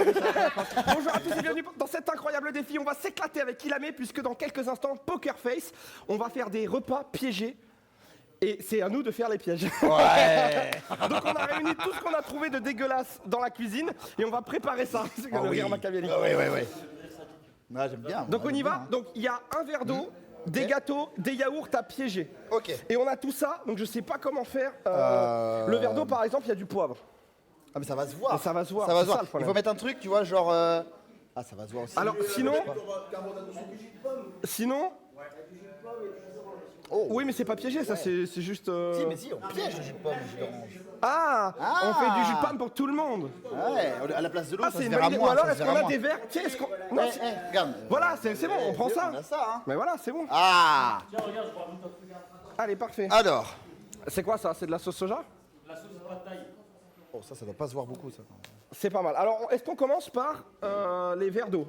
Bonjour à tous et bienvenue dans cet incroyable défi. On va s'éclater avec Ilamé puisque dans quelques instants, Poker Face, on va faire des repas piégés. Et c'est à nous de faire les pièges. Ouais. Donc on a réuni tout ce qu'on a trouvé de dégueulasse dans la cuisine et on va préparer ça. C'est le rire machiavélique. Oui. Ouais, j'aime bien. Donc on y va. Donc il y a un verre d'eau, des gâteaux, des yaourts à piéger. Ok. Et on a tout ça, donc je sais pas comment faire. Le verre d'eau par exemple, il y a du poivre. Ah mais ça va se voir. Mais ça va se voir, Ça va c'est se ça, voir. le problème. Il faut mettre un truc, tu vois, genre. Ah ça va se voir aussi. Alors sinon. Oh. Oui mais c'est pas piégé, ça c'est juste. Si, mais si, on piège le jus de pomme, le jus d'orange. Ah, on fait du jus de pomme pour tout le monde. Ouais, à la place de l'eau, Ah ça c'est se une verra bonne idée. moins. Ou alors ça se est-ce qu'on verra a moins. des verres? Tiens, est-ce qu'on. Non, Regarde. Voilà, c'est bon, on prend ça. On a ça, hein. Mais voilà, c'est bon. Ah. Allez, parfait. Alors. C'est quoi ça? C'est de la sauce soja? Oh, ça doit pas se voir beaucoup, ça. C'est pas mal. Alors, est-ce qu'on commence par les verres d'eau?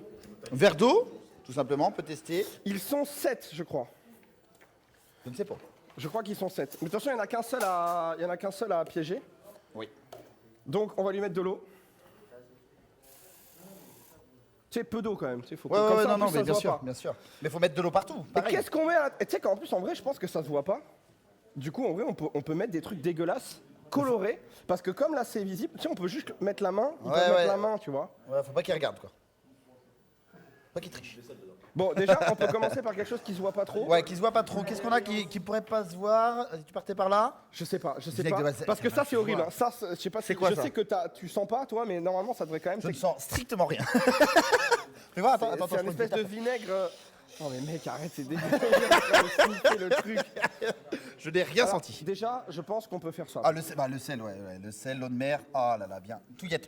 Verre d'eau, tout simplement, on peut tester. Ils sont 7, je crois. Je ne sais pas. Je crois qu'ils sont 7. Mais attention, il n'y en a qu'un seul à piéger. Oui. Donc, on va lui mettre de l'eau. Tu sais, peu d'eau quand même. Tu sais, faut Ouais, comme ouais, ça, en non, plus, mais ça se bien voit sûr, pas. bien sûr. Mais faut mettre de l'eau partout. Et Pareil. qu'est-ce qu'on met à la... Tu sais qu'en plus, en vrai, je pense que ça se voit pas. Du coup, en vrai, on peut mettre des trucs dégueulasses, colorés. Parce que comme là, c'est visible, tu sais, on peut juste mettre la main. Ils Ouais, peuvent ouais. mettre la main, tu vois. Ouais, faut pas qu'il regarde, quoi. Pas qu'il triche. Bon, déjà, on peut commencer par quelque chose qui se voit pas trop. Ouais, qui se voit pas trop. Qu'est-ce qu'on a qui pourrait pas se voir? Tu partais par là? Je sais pas. Disais que de- Parce que ça ça, va c'est se horrible. voir. hein. Ça, je sais pas. C'est quoi, Je ça sais que tu sens pas, toi, mais normalement, ça devrait quand même. Je ne C'est sens strictement rien. Fais voir, attends, c'est je un prends espèce une de petite vinaigre. Non mais mec, arrête, c'est dégueulasse. le truc. tape. Je n'ai rien Alors, senti. Déjà, je pense qu'on peut faire ça. Ah, le sel, ouais. Le sel, l'eau de mer. Oh là là, bien.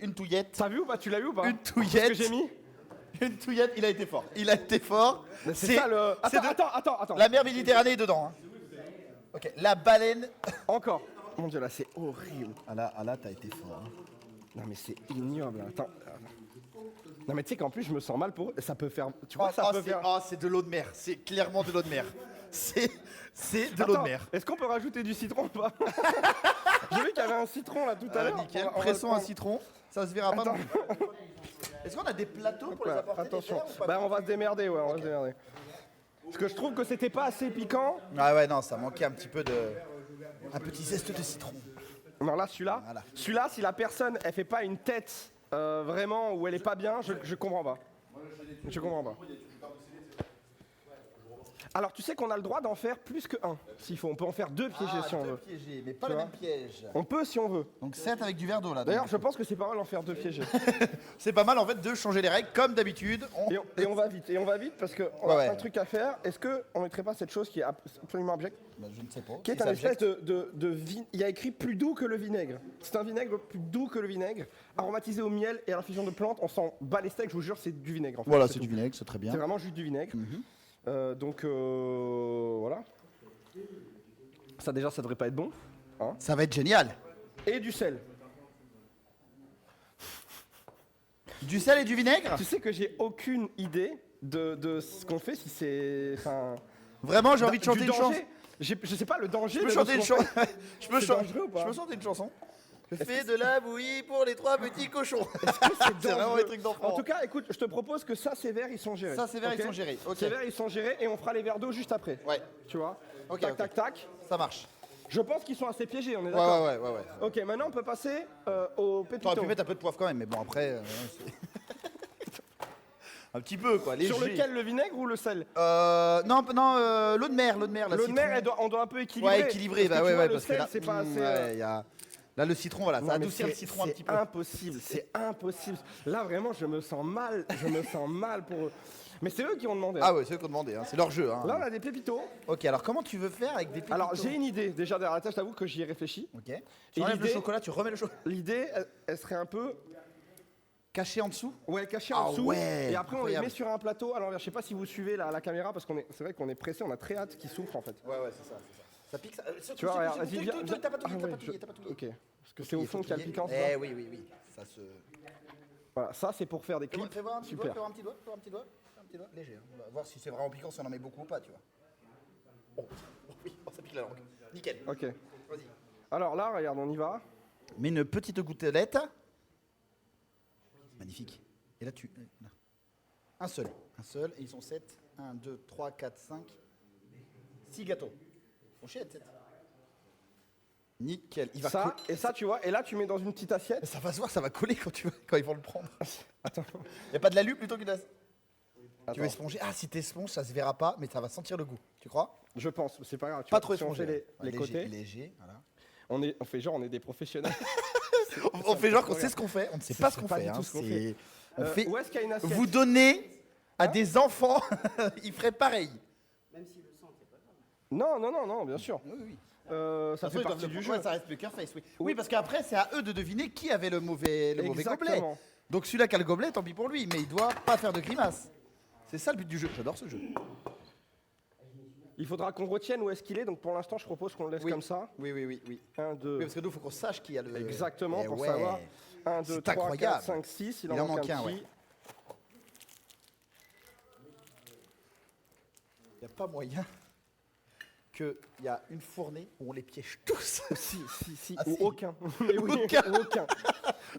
Une touillette. T'as vu ou pas? Tu l'as vu ou pas? Une Ce touillette. que j'ai mis. Une touillette, il a été fort. Il a été fort. Mais c'est ça le. c'est Attends. La mer Méditerranée est dedans. Hein. Ok, la baleine. Encore. Mon dieu, là, c'est horrible. Ah là, t'as été fort. hein. Non mais c'est ignoble. Attends. Non mais tu sais qu'en plus, je me sens mal pour eux. Ça peut faire. Tu vois, ça peut faire. C'est de l'eau de mer. C'est clairement de l'eau de mer. C'est de l'eau de Attends, mer. est-ce qu'on peut rajouter du citron ou pas? J'ai vu qu'il y avait un citron là tout à l'heure. Nickel. On va Pressons le un prendre. citron. Ça se verra pas. Attends. non plus. Est-ce qu'on a des plateaux pour les Ouais, apporter? attention. des verres ou pas? Bah on va se démerder, ouais, on va se démerder. Parce que je trouve que c'était pas assez piquant. Ah ouais, non, ça manquait un petit peu de. Un petit zeste de citron. Non là, celui-là, Voilà. celui-là, si la personne elle fait pas une tête vraiment où elle est pas bien, je comprends pas. Je comprends pas. Alors tu sais qu'on a le droit d'en faire plus que un, s'il faut. On peut en faire 2 piégés si on veut. piégés, mais pas Tu le vois même piège. On peut si on veut. Donc 7 avec du verre d'eau là. D'ailleurs, donc. je pense que c'est pas mal d'en faire 2 piégés. C'est pas mal en fait de changer les règles comme d'habitude. Et on va vite. Et on va vite parce qu'on Ouais, a ouais. un truc à faire. Est-ce qu'on mettrait pas cette chose qui est absolument abjecte? Bah, je ne sais pas. Qui est Si un ça espèce objecte. de vin. Il y a écrit plus doux que le vinaigre. C'est un vinaigre plus doux que le vinaigre, aromatisé au miel et à l'infusion de plantes. On s'en bat les steaks, je vous jure, c'est du vinaigre en fait. Voilà, c'est tout. du vinaigre, c'est très bien. C'est vraiment juste du vinaigre. Donc voilà. Ça déjà, ça devrait pas être bon. Ça va être génial. Et du sel. Du sel et du vinaigre. Tu sais que j'ai aucune idée de ce qu'on fait si c'est. Enfin. Vraiment, j'ai envie de du chanter une danger. chanson. Je sais pas le danger. Je peux de chanter une ce qu'on chanson. fait. Je peux C'est chanter. dangereux ou pas Je peux chanter une chanson. Je fais de la bouillie pour les 3 petits cochons. C'est vraiment dangereux. les trucs d'enfants. En tout cas, écoute, je te propose que ça, ces verres, ils sont gérés. Ça, ces verres, Ok ils sont gérés. Ok. Ces verres, ils sont gérés et on fera les verres d'eau juste après. Ouais, Tu vois Ok, Tac, ok. tac, tac. ça marche. Je pense qu'ils sont assez piégés, on est Ouais, d'accord. ouais. Ok, maintenant on peut passer au pépito. T'aurais pu mettre un peu de poivre quand même, mais bon après. Un petit peu quoi, léger. Sur lequel, le vinaigre ou le sel? Non, l'eau de mer, la L'eau de mer, citron. on doit un peu équilibrer. Ouais, équilibré, Parce bah que tu ouais, vois, le parce que sel, là, c'est pas assez. ouais, y a... Là, le citron, voilà, ça Non, mais adoucit le c'est- citron un petit peu. C'est impossible, c'est impossible. Là, vraiment, je me sens mal pour eux. Mais c'est eux qui ont demandé. Ah ouais, c'est eux qui ont demandé, hein. C'est leur jeu. Hein. Là, on a des pépitos. Ok, alors comment tu veux faire avec des pépitos? Alors, j'ai une idée. Déjà, derrière la tâche, je t'avoue que j'y ai réfléchi. Ok. Et Tu enlèves le l'idée- chocolat, tu remets le chocolat. L'idée, elle serait un peu. Caché en dessous? Ouais, caché Ah en dessous. ouais, Et après, on les incroyable. met sur un plateau. Alors, je sais pas si vous suivez la caméra parce c'est vrai qu'on est pressé, on a très hâte qu'ils souffrent en fait. Ouais, c'est ça. Ça pique, ça. Tu vois, regarde, vas-y, viens. T'as pas touillé, Ah ouais, t'as pas touillé. Ok. Parce que c'est au fond qu'il y a le piquant, c'est Eh ça oui. Ça se. Voilà, ça c'est pour faire des clips. Fais voir un petit doigt, Super. fais voir un petit doigt, fais voir un petit doigt. Un petit doigt, léger. Hein. On va voir si c'est vraiment piquant, si on en met beaucoup ou pas, tu vois. Oh, oui, ça pique la langue. Nickel. Ok. Vas-y. Alors là, regarde, on y va. Mets une petite gouttelette. Magnifique. Et là, un seul, et ils sont 7. 1, 2, 3, 4, 5, 6 gâteaux. Mon chien, 7. Nickel. Il va Ça, et ça, tu vois, et là, tu mets dans une petite assiette. Ça va se voir, ça va coller quand ils vont le prendre. Attends. Il n'y a pas de l'alu plutôt que de la... Attends. Tu veux esponger? Ah, si t'esponges, ça se verra pas, mais ça va sentir le goût. Tu crois? Je pense, c'est pas grave. Tu Pas vois, trop si on esponger. fait les léger, côtés. léger, voilà. On fait genre, on est des professionnels. On fait genre qu'on sait ce qu'on fait. On ne sait pas ce qu'on pas fait. du Hein. tout ce qu'on C'est- fait. On fait... Où est-ce qu'il y a une assiette? Vous donnez à des enfants, ils feraient pareil. Non, bien sûr. Oui, oui. Ça fait partie du jeu. Ouais, ça reste Poker Face, oui. Oui, parce qu'après, c'est à eux de deviner qui avait le mauvais gobelet. Exactement. Donc celui-là qui a le gobelet, tant pis pour lui, mais il doit pas faire de grimace. C'est ça le but du jeu. J'adore ce jeu. Il faudra qu'on retienne où est-ce qu'il est, donc pour l'instant, je propose qu'on le laisse Oui. comme ça. Oui, oui, oui, oui. 1, 2. Oui, parce que nous, il faut qu'on sache qui a le... Exactement, Eh pour ouais. savoir. 1, 2, C'est 3, 4, incroyable. 5, 6. Il Il en en manque un ouais. petit. Il n'y a pas moyen qu'il y a une fournée où on les piège tous. Si. Ah, Ou si. aucun. Mais oui, Aucun. ou aucun.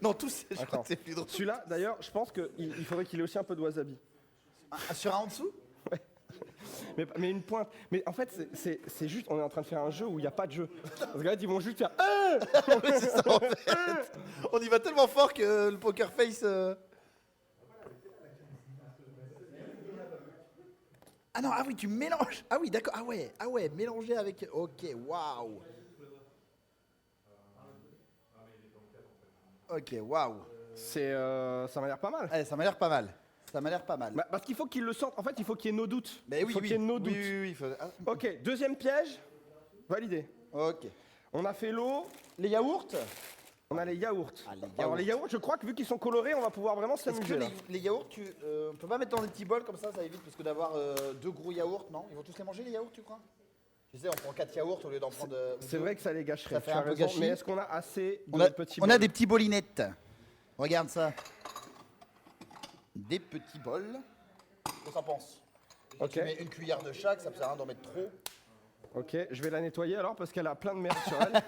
Non, tous, je crois Attends. que c'est plus drôle. Celui-là, d'ailleurs, je pense qu'il faudrait qu'il ait aussi un peu de wasabi. Ah, sur un en dessous? Mais une pointe. Mais en fait, c'est juste, on est en train de faire un jeu où il n'y a pas de jeu. Parce que là, ils vont juste faire. Oui, c'est ça, en fait. On y va tellement fort que le Poker Face... Ah non, ah oui, tu mélanges. Ah oui, d'accord. Ah ouais, mélanger avec... Ok, waouh. Ok, waouh. Ça m'a l'air pas mal. Allez, ça m'a l'air pas mal. Ça m'a l'air pas mal. Bah, parce qu'il faut qu'il le sente. En fait, il faut qu'il y ait nos doutes. Mais il oui, faut oui. qu'il y ait nos doutes. Oui, il faut... ah, Ok, deuxième piège. Validé. ok. On a fait l'eau. Les yaourts? On a les yaourts. Ah, les Alors yaourts. les yaourts, je crois que vu qu'ils sont colorés, on va pouvoir vraiment Est-ce que s'amuser là. les yaourts, on peut pas mettre dans des petits bols comme ça évite parce que d'avoir deux gros yaourts, non? Ils vont tous les manger les yaourts, tu crois? Tu sais, on prend 4 yaourts au lieu d'en prendre... C'est vrai que ça les gâcherait. Ça fait tu as un peu raison, gâchis. Mais est-ce qu'on a assez de On a, petits on a bols des petits bolinettes. Regarde ça. Des petits bols. Qu'est-ce que t'en penses? Ok. Tu mets une cuillère de chaque, ça me sert à rien d'en mettre trop. Ok, je vais la nettoyer alors parce qu'elle a plein de merde sur elle.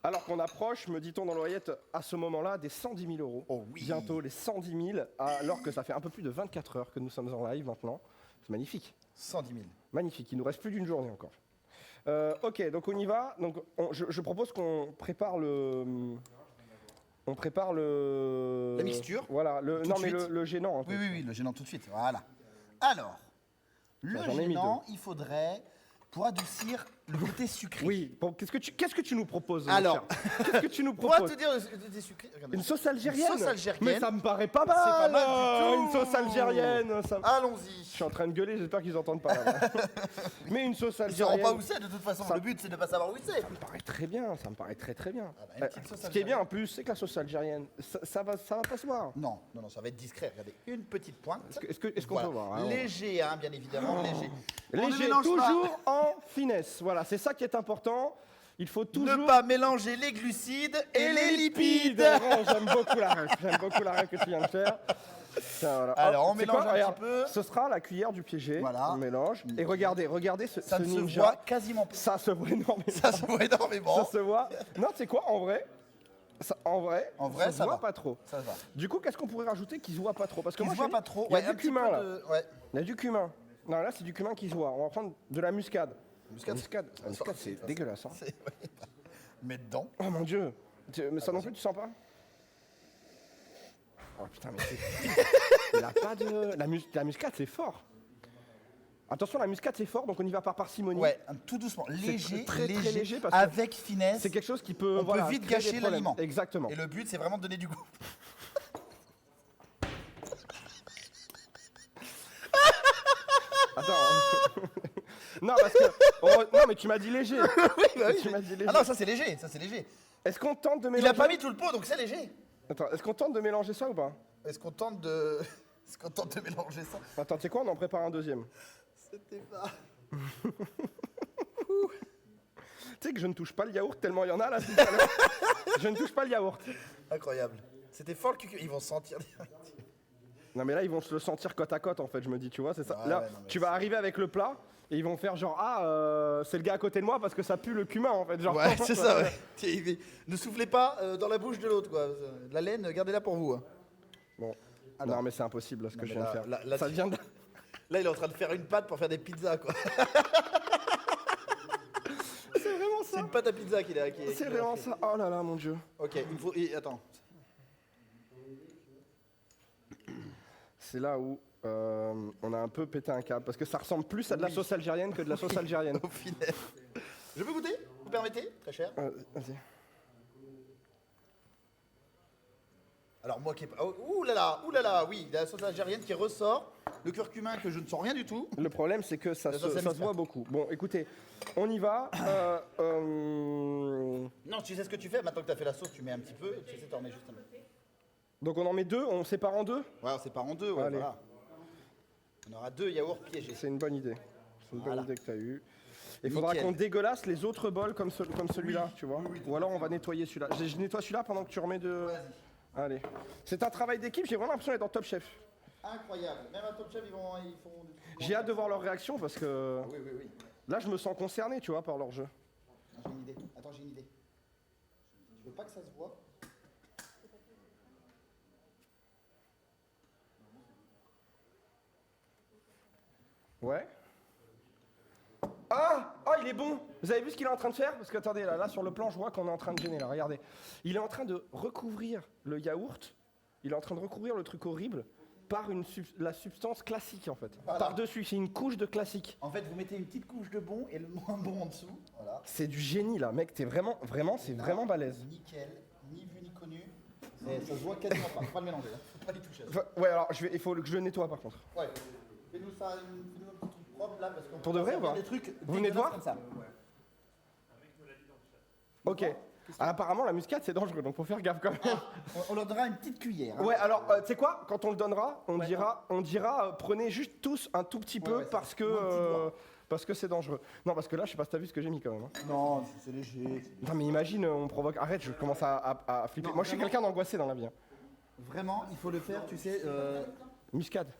Alors qu'on approche, me dit-on dans l'oreillette, à ce moment-là, des 110 000 euros. Oh oui. Bientôt les 110 000, alors que ça fait un peu plus de 24 heures que nous sommes en live maintenant. C'est magnifique. 110 000. Magnifique, il nous reste plus d'une journée encore. Ok, donc on y va. Donc je propose qu'on prépare le... On prépare le... La mixture. Voilà, Tout non de mais suite. le gênant un peu. Oui, le gênant tout de suite. Voilà. Alors, le J'en ai mis gênant, il faudrait, pour adoucir le côté sucré. Oui, bon, qu'est-ce que tu nous proposes mon Alors, cher Qu'est-ce que tu nous Pour proposes te dire des sucrés. regarde. Une sauce algérienne. Une sauce algérienne. Mais ça me paraît pas mal. C'est pas mal du tout. Une sauce algérienne. Ça... Je Allons-y. suis en train de gueuler, j'espère qu'ils entendent pas. Là. Mais une sauce Ils sauront algérienne. pas où c'est de toute façon. Ça- Le but c'est de pas savoir où c'est. Ça me paraît très bien, ça me paraît très très bien. Ah bah, une petite sauce Ce qui est bien algérienne. en plus, c'est que la sauce algérienne, ça va pas se voir. Non, ça va être discret. Regardez, une petite pointe. Est-ce qu'on Voilà. peut voir hein, Léger, hein, bien évidemment, léger. On ne Léger, mélange pas. toujours en finesse. Voilà, c'est ça qui est important. Il faut toujours... Ne pas mélanger les glucides et les lipides. Ouais, j'aime beaucoup la règle. J'aime beaucoup la règle que tu viens de faire. Tiens, voilà. Alors, on c'est mélange un Regarde, petit peu. Ce sera la cuillère du piégé. Voilà. On mélange. Et regardez ce Ça ne se ninja. voit quasiment pas. Ça se voit énormément. Ça se voit énormément. Ça se voit. Non, tu sais quoi, en vrai, ça se ça voit va. pas trop. Ça va. Du coup, qu'est-ce qu'on pourrait rajouter qui se voit pas trop? Parce que Qui moi, se voit je te pas dis, trop. Il y a Ouais, un du petit cumin peu là. de- ouais. Il y a du cumin. Non, là, c'est du cumin qui se voit. On va prendre de la muscade. Muscade. La muscade, c'est dégueulasse. Hein. C'est- ouais. Mets dedans. Oh mon dieu. Mais ça non plus, tu sens pas? Oh putain, mais il a pas de... La muscade, c'est fort. Attention, la muscade, c'est fort, donc on y va par parcimonie. Ouais, tout doucement, léger, très, très léger parce que avec finesse. C'est quelque chose qui peut, On voilà, peut vite créer des gâcher problèmes. l'aliment. Exactement. Et le but, c'est vraiment de donner du goût. Attends. Non, parce que... non, mais tu m'as dit léger. Tu m'as dit léger. Ah non, ça c'est léger, ça c'est léger. Est-ce qu'on tente de Il mélanger... a pas mis tout le pot, donc c'est léger. Attends, est-ce qu'on tente de mélanger ça ou pas? Est-ce qu'on tente de... Est-ce qu'on tente de mélanger ça? Attends, tu sais quoi, on en prépare un deuxième. C'était pas... Tu sais que je ne touche pas le yaourt tellement il y en a là. tout à l'heure. Je ne touche pas le yaourt. Incroyable. C'était fort le cucu. Ils vont sentir direct. Non mais là ils vont se le sentir côte à côte en fait, je me dis, tu vois, c'est ça. Ouais, Là, ouais, non, mais tu vas c'est- arriver avec le plat et ils vont faire genre c'est le gars à côté de moi parce que ça pue le cumin en fait. Genre, Ouais, c'est ça, ouais. Ne soufflez pas dans la bouche de l'autre, quoi. La laine, gardez-la pour vous. Hein. Bon. Alors. Non mais c'est impossible là, ce que Non, je mais viens de là- faire. là, ça tu- vient de... Là, il est en train de faire une pâte pour faire des pizzas, quoi. C'est vraiment C'est ça. une pâte à pizza qu'il a. C'est vraiment ça. Oh là là mon dieu. Ok, il faut. Attends. C'est là où on a un peu pété un câble parce que ça ressemble plus à de la sauce algérienne que de la sauce algérienne. Au final. Je peux goûter? Vous permettez? Très cher. Vas-y. Alors, moi qui ai pas. Oh, ouh là là, oui, la sauce algérienne qui ressort. Le curcumin que je ne sens rien du tout. Le problème, c'est que ça La se, sauce ça se Amiska. voit beaucoup. Bon, écoutez, on y va. Non, tu sais ce que tu fais? Maintenant que tu as fait la sauce, tu mets un petit peu. Tu sais, t'en mets juste un peu. Donc on en met deux, on sépare en deux. Ouais, on sépare en deux, ouais, Allez. voilà. On aura 2 yaourts piégés. C'est une bonne idée. C'est une Voilà. bonne idée que tu as eue. Il faudra Nickel. qu'on dégueulasse les autres bols comme, comme celui-là, tu vois. Ou alors on va nettoyer celui-là. Je nettoie celui-là pendant que tu remets de... Vas-y. Allez. C'est un travail d'équipe, j'ai vraiment l'impression d'être dans Top Chef. Incroyable. Même à Top Chef, ils font. J'ai hâte de voir leur réaction parce que Oui, oui, oui. là je me sens concerné, tu vois, par leur jeu. J'ai une idée. Attends, j'ai une idée. Je veux pas que ça se voit. Ouais. Ah, il est bon. Vous avez vu ce qu'il est en train de faire? Parce que attendez, là sur le plan, je vois qu'on est en train de gêner. Là, regardez. Il est en train de recouvrir le yaourt. Il est en train de recouvrir le truc horrible par la substance classique en fait. Voilà. Par-dessus, c'est une couche de classique. En fait, vous mettez une petite couche de bon et le moins bon en dessous. Voilà. C'est du génie là, mec. T'es vraiment, c'est vraiment balèze. Nickel. Ni vu ni connu. Et ça se voit quasiment pas. Faut pas le mélanger. Hein. Faut pas les toucher. Enfin, ouais, alors il faut que je le nettoie par contre. Ouais. Fais-nous ça, fais-nous un petit truc propre là parce qu'on Pour de vrai ou pas des trucs. Vous venez de voir comme ça. Ok. Ah, apparemment, la muscade c'est dangereux, donc faut faire gaffe quand même. On leur donnera une petite cuillère. Hein. Ouais, alors, tu sais quoi? Quand on le donnera, on dira prenez juste tous un tout petit peu ouais, parce c'est ça. Ou un petit que doigt. parce que c'est dangereux. Non, parce que là, je sais pas si t'as vu ce que j'ai mis quand même. Hein. Non, c'est léger. Non, mais imagine, on provoque. Arrête, je commence à flipper. Non, Moi, je suis vraiment. quelqu'un d'angoissé dans la vie. Hein. Vraiment, il faut le faire, tu sais. Muscade.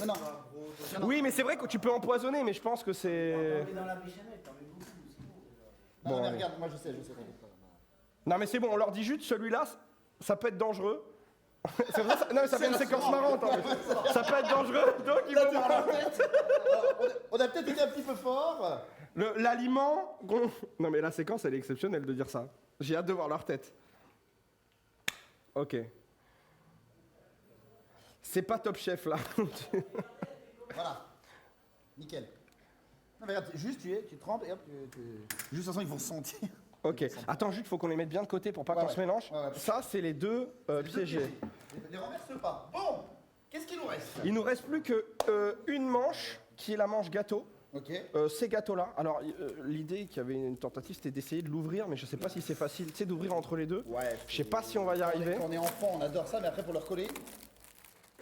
Non, non. Non, Oui, mais c'est vrai que tu peux empoisonner, mais je pense que c'est. non, Bon, mais allez. regarde, moi je sais, t'inquiète pas. Non, mais c'est bon, on leur dit juste celui-là, ça peut être dangereux. C'est vrai, non, mais ça fait une séquence marrante en fait. Ça peut être dangereux, donc ils vont voir. On a peut-être été un petit peu fort. L'aliment. Non, mais la séquence, elle est exceptionnelle de dire ça. J'ai hâte de voir leur tête. Ok. C'est pas Top Chef là. Voilà. Nickel. Non, mais regarde, juste tu trempes et hop, juste de toute façon, ils vont sentir. Ok. Attends, juste, faut qu'on les mette bien de côté pour pas Ouais, qu'on ouais. se mélange. Ouais, ouais. Ça, c'est les deux piégés. Les renverse pas. Bon, qu'est-ce qu'il nous reste? Il nous reste plus que une manche, qui est la manche gâteau. Ok. Ces gâteaux-là. Alors, l'idée qu'il y avait une tentative, c'était d'essayer de l'ouvrir, mais je sais pas si c'est facile. Tu sais, d'ouvrir entre les deux. Ouais. Je sais pas si on va y arriver. Quand on est enfant, on adore ça, mais après pour le recoller.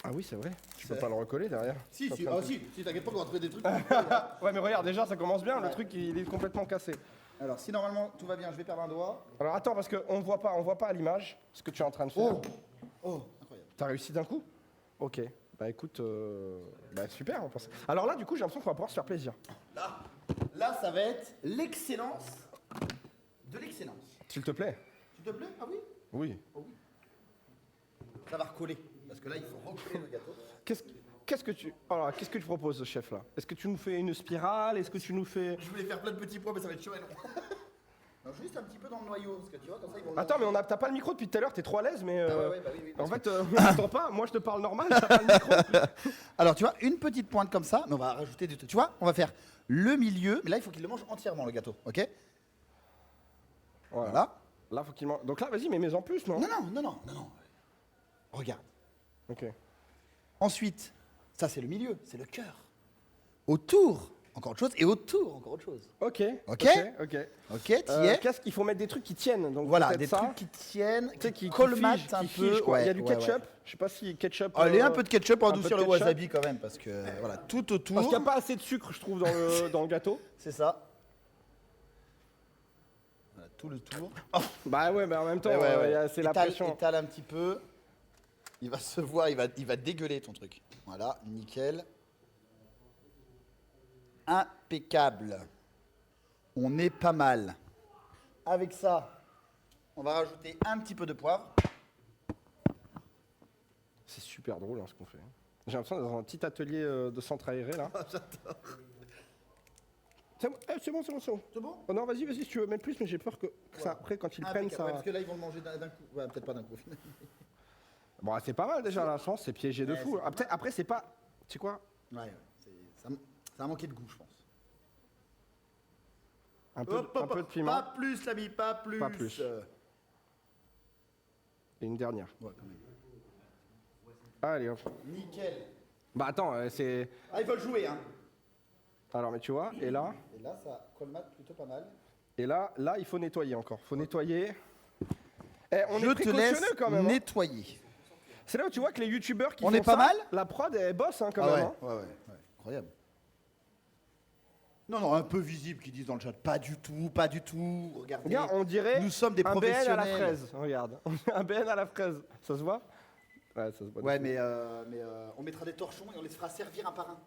Ah oui, c'est vrai. Tu peux pas le recoller derrière. Si, Ça si, fait un ah peu- si, t'inquiète pas qu'on va trouver des trucs. Ouais, mais regarde, déjà, ça commence bien. Le Ouais. truc, il est complètement cassé. Alors, si normalement tout va bien, je vais perdre un doigt. Alors attends, parce qu'on voit pas à l'image ce que tu es en train de faire. Oh, incroyable. T'as réussi d'un coup? Ok. Bah écoute, super. On pense. Alors là, du coup, j'ai l'impression qu'on va pouvoir se faire plaisir. Là, ça va être l'excellence de l'excellence. S'il te plaît. S'il te plaît? Ah oui? Oui. Ça va recoller. Parce que là, il faut recoller le gâteau. Qu'est-ce que tu proposes, chef là? Est-ce que tu nous fais une spirale? Est-ce que tu nous fais... Je voulais faire plein de petits pois, mais ça va être chaud et non. Non, juste un petit peu dans le noyau, parce que tu vois, comme ça, ils vont. Attends, mais t'as pas le micro depuis tout à l'heure, t'es trop à l'aise, mais... Ah ouais, bah oui. En fait, on t'entend pas. Moi, je te parle normal, t'as pas le micro. Alors, tu vois, une petite pointe comme ça, mais on va rajouter du. Tu vois, on va faire le milieu, mais là, il faut qu'il le mange entièrement, le gâteau, ok? Voilà. Là, faut qu'il mange... Donc là, vas-y, mais en plus, non? Non. Regarde. Ok. Ensuite, ça, c'est le milieu, c'est le cœur. Autour, encore autre chose, et autour, encore autre chose. Ok. Ok. Ok, t'y es? Qu'est-ce qu'il faut mettre des trucs qui tiennent? Donc Voilà, peut-être des ça. trucs qui tiennent, Tu sais, qui colmatent fige, un qui peu. fige, quoi. Il y a Ouais, du ouais, ketchup. ouais. Je sais pas si ketchup. Allez, un peu de ketchup pour un peu adoucir de le ketchup. wasabi quand même, parce que voilà, tout autour. Parce qu'il n'y a pas assez de sucre, je trouve, dans le gâteau. C'est ça. Voilà, tout le tour. Bah ouais, mais en même temps, Ouais. c'est la Étale, pression. étale un petit peu. Il va se voir, il va dégueuler ton truc. Voilà, nickel. Impeccable. On est pas mal. Avec ça, on va rajouter un petit peu de poivre. C'est super drôle ce qu'on fait. J'ai l'impression d'être dans un petit atelier de centre aéré là. J'adore. C'est bon, c'est bon, c'est bon, c'est bon. C'est bon? Oh non, vas-y, si tu veux mettre plus, mais j'ai peur que ça, après, quand ils prennent, ça... Ouais, parce que là, ils vont le manger d'un coup. Ouais, peut-être pas d'un coup. Bon, c'est pas mal déjà, la chance, c'est piégé de fou. Après, c'est pas... Tu sais quoi? Ouais, ça a manqué de goût, je pense. Un peu de piment. Pas plus, l'ami, pas plus. Pas plus. Et une dernière. Ouais, quand même. Allez, hop. Nickel. Bah attends, c'est... Ah, ils veulent jouer, hein. Alors, mais tu vois, et là, Et là, ça colmate plutôt pas mal. il faut nettoyer encore. Faut nettoyer. Eh, on Je est te précautionneux laisse quand même. Hein. nettoyer. C'est là où tu vois que les youtubeurs qui On font est pas ça, mal la prod, elle bosse hein, quand Ah même. ouais, Hein. ouais, incroyable. Non, un peu visible qu'ils disent dans le chat. Pas du tout, pas du tout. Regardez. Regarde, on dirait Nous sommes des un BN à la professionnels. fraise. Regarde, un BN à la fraise. Ça se voit? Ouais, ça se voit. Ouais, mais on mettra des torchons et on les fera servir un par un.